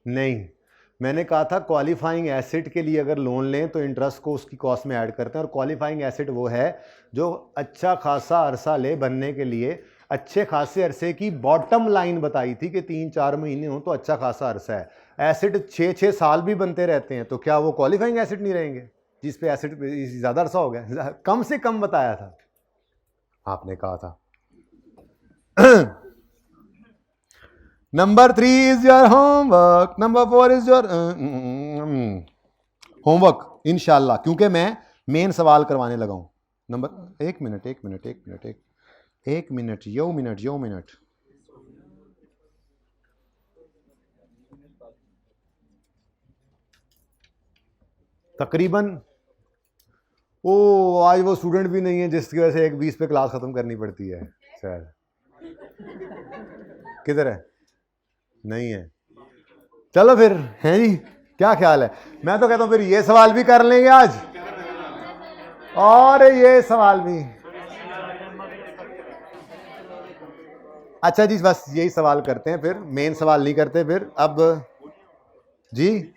नहीं, मैंने कहा था क्वालिफाइंग एसेट के लिए अगर लोन लें तो इंटरेस्ट को उसकी कॉस्ट में ऐड करते हैं, और क्वालिफाइंग एसेट वो है जो अच्छा खासा अरसा ले बनने के लिए। अच्छे खासे अरसे की बॉटम लाइन बताई थी कि 3-4 महीने हो तो अच्छा खासा अरसा है। एसेट 6-6 साल भी बनते रहते हैं, तो क्या वो क्वालिफाइंग एसेट नहीं रहेंगे, जिस पे एसेट ज़्यादा अरसा हो गया, कम से कम बताया था आपने कहा था। Number 3 is your homework, number 4 is your homework इंशाल्लाह, क्योंकि मैं मेन सवाल करवाने लगा हूं। नंबर 1 मिनट यो मिनट तकरीबन, ओ आज वो स्टूडेंट भी नहीं है जिसकी वजह से 1:20 पे क्लास खत्म करनी पड़ती है शायद। किधर है, नहीं है, चलो फिर, हैं जी, क्या ख्याल है? मैं तो कहता हूं फिर ये सवाल भी कर लेंगे आज, और ये सवाल भी। अच्छा जी, बस यही सवाल करते हैं, फिर मेन सवाल नहीं करते फिर। अब जी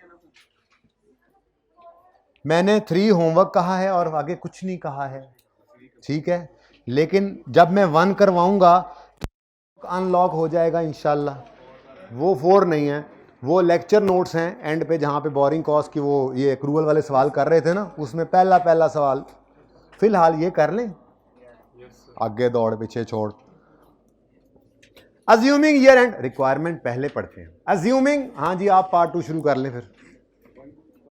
मैंने 3 होमवर्क कहा है और आगे कुछ नहीं कहा है, ठीक है, लेकिन जब मैं 1 करवाऊंगा अनलॉक हो जाएगा इंशाल्लाह। वो 4 नहीं है, वो लेक्चर नोट्स हैं एंड पे, जहाँ पे बोरिंग कॉस्ट की वो ये एक्रूवल वाले सवाल कर रहे थे ना, उसमें पहला सवाल फिलहाल ये कर लें, आगे दौड़ पीछे छोड़। अज्यूमिंग ईयर एंड, रिक्वायरमेंट पहले पढ़ते हैं। अज्यूमिंग, हाँ जी, आप पार्ट 2 शुरू कर लें फिर।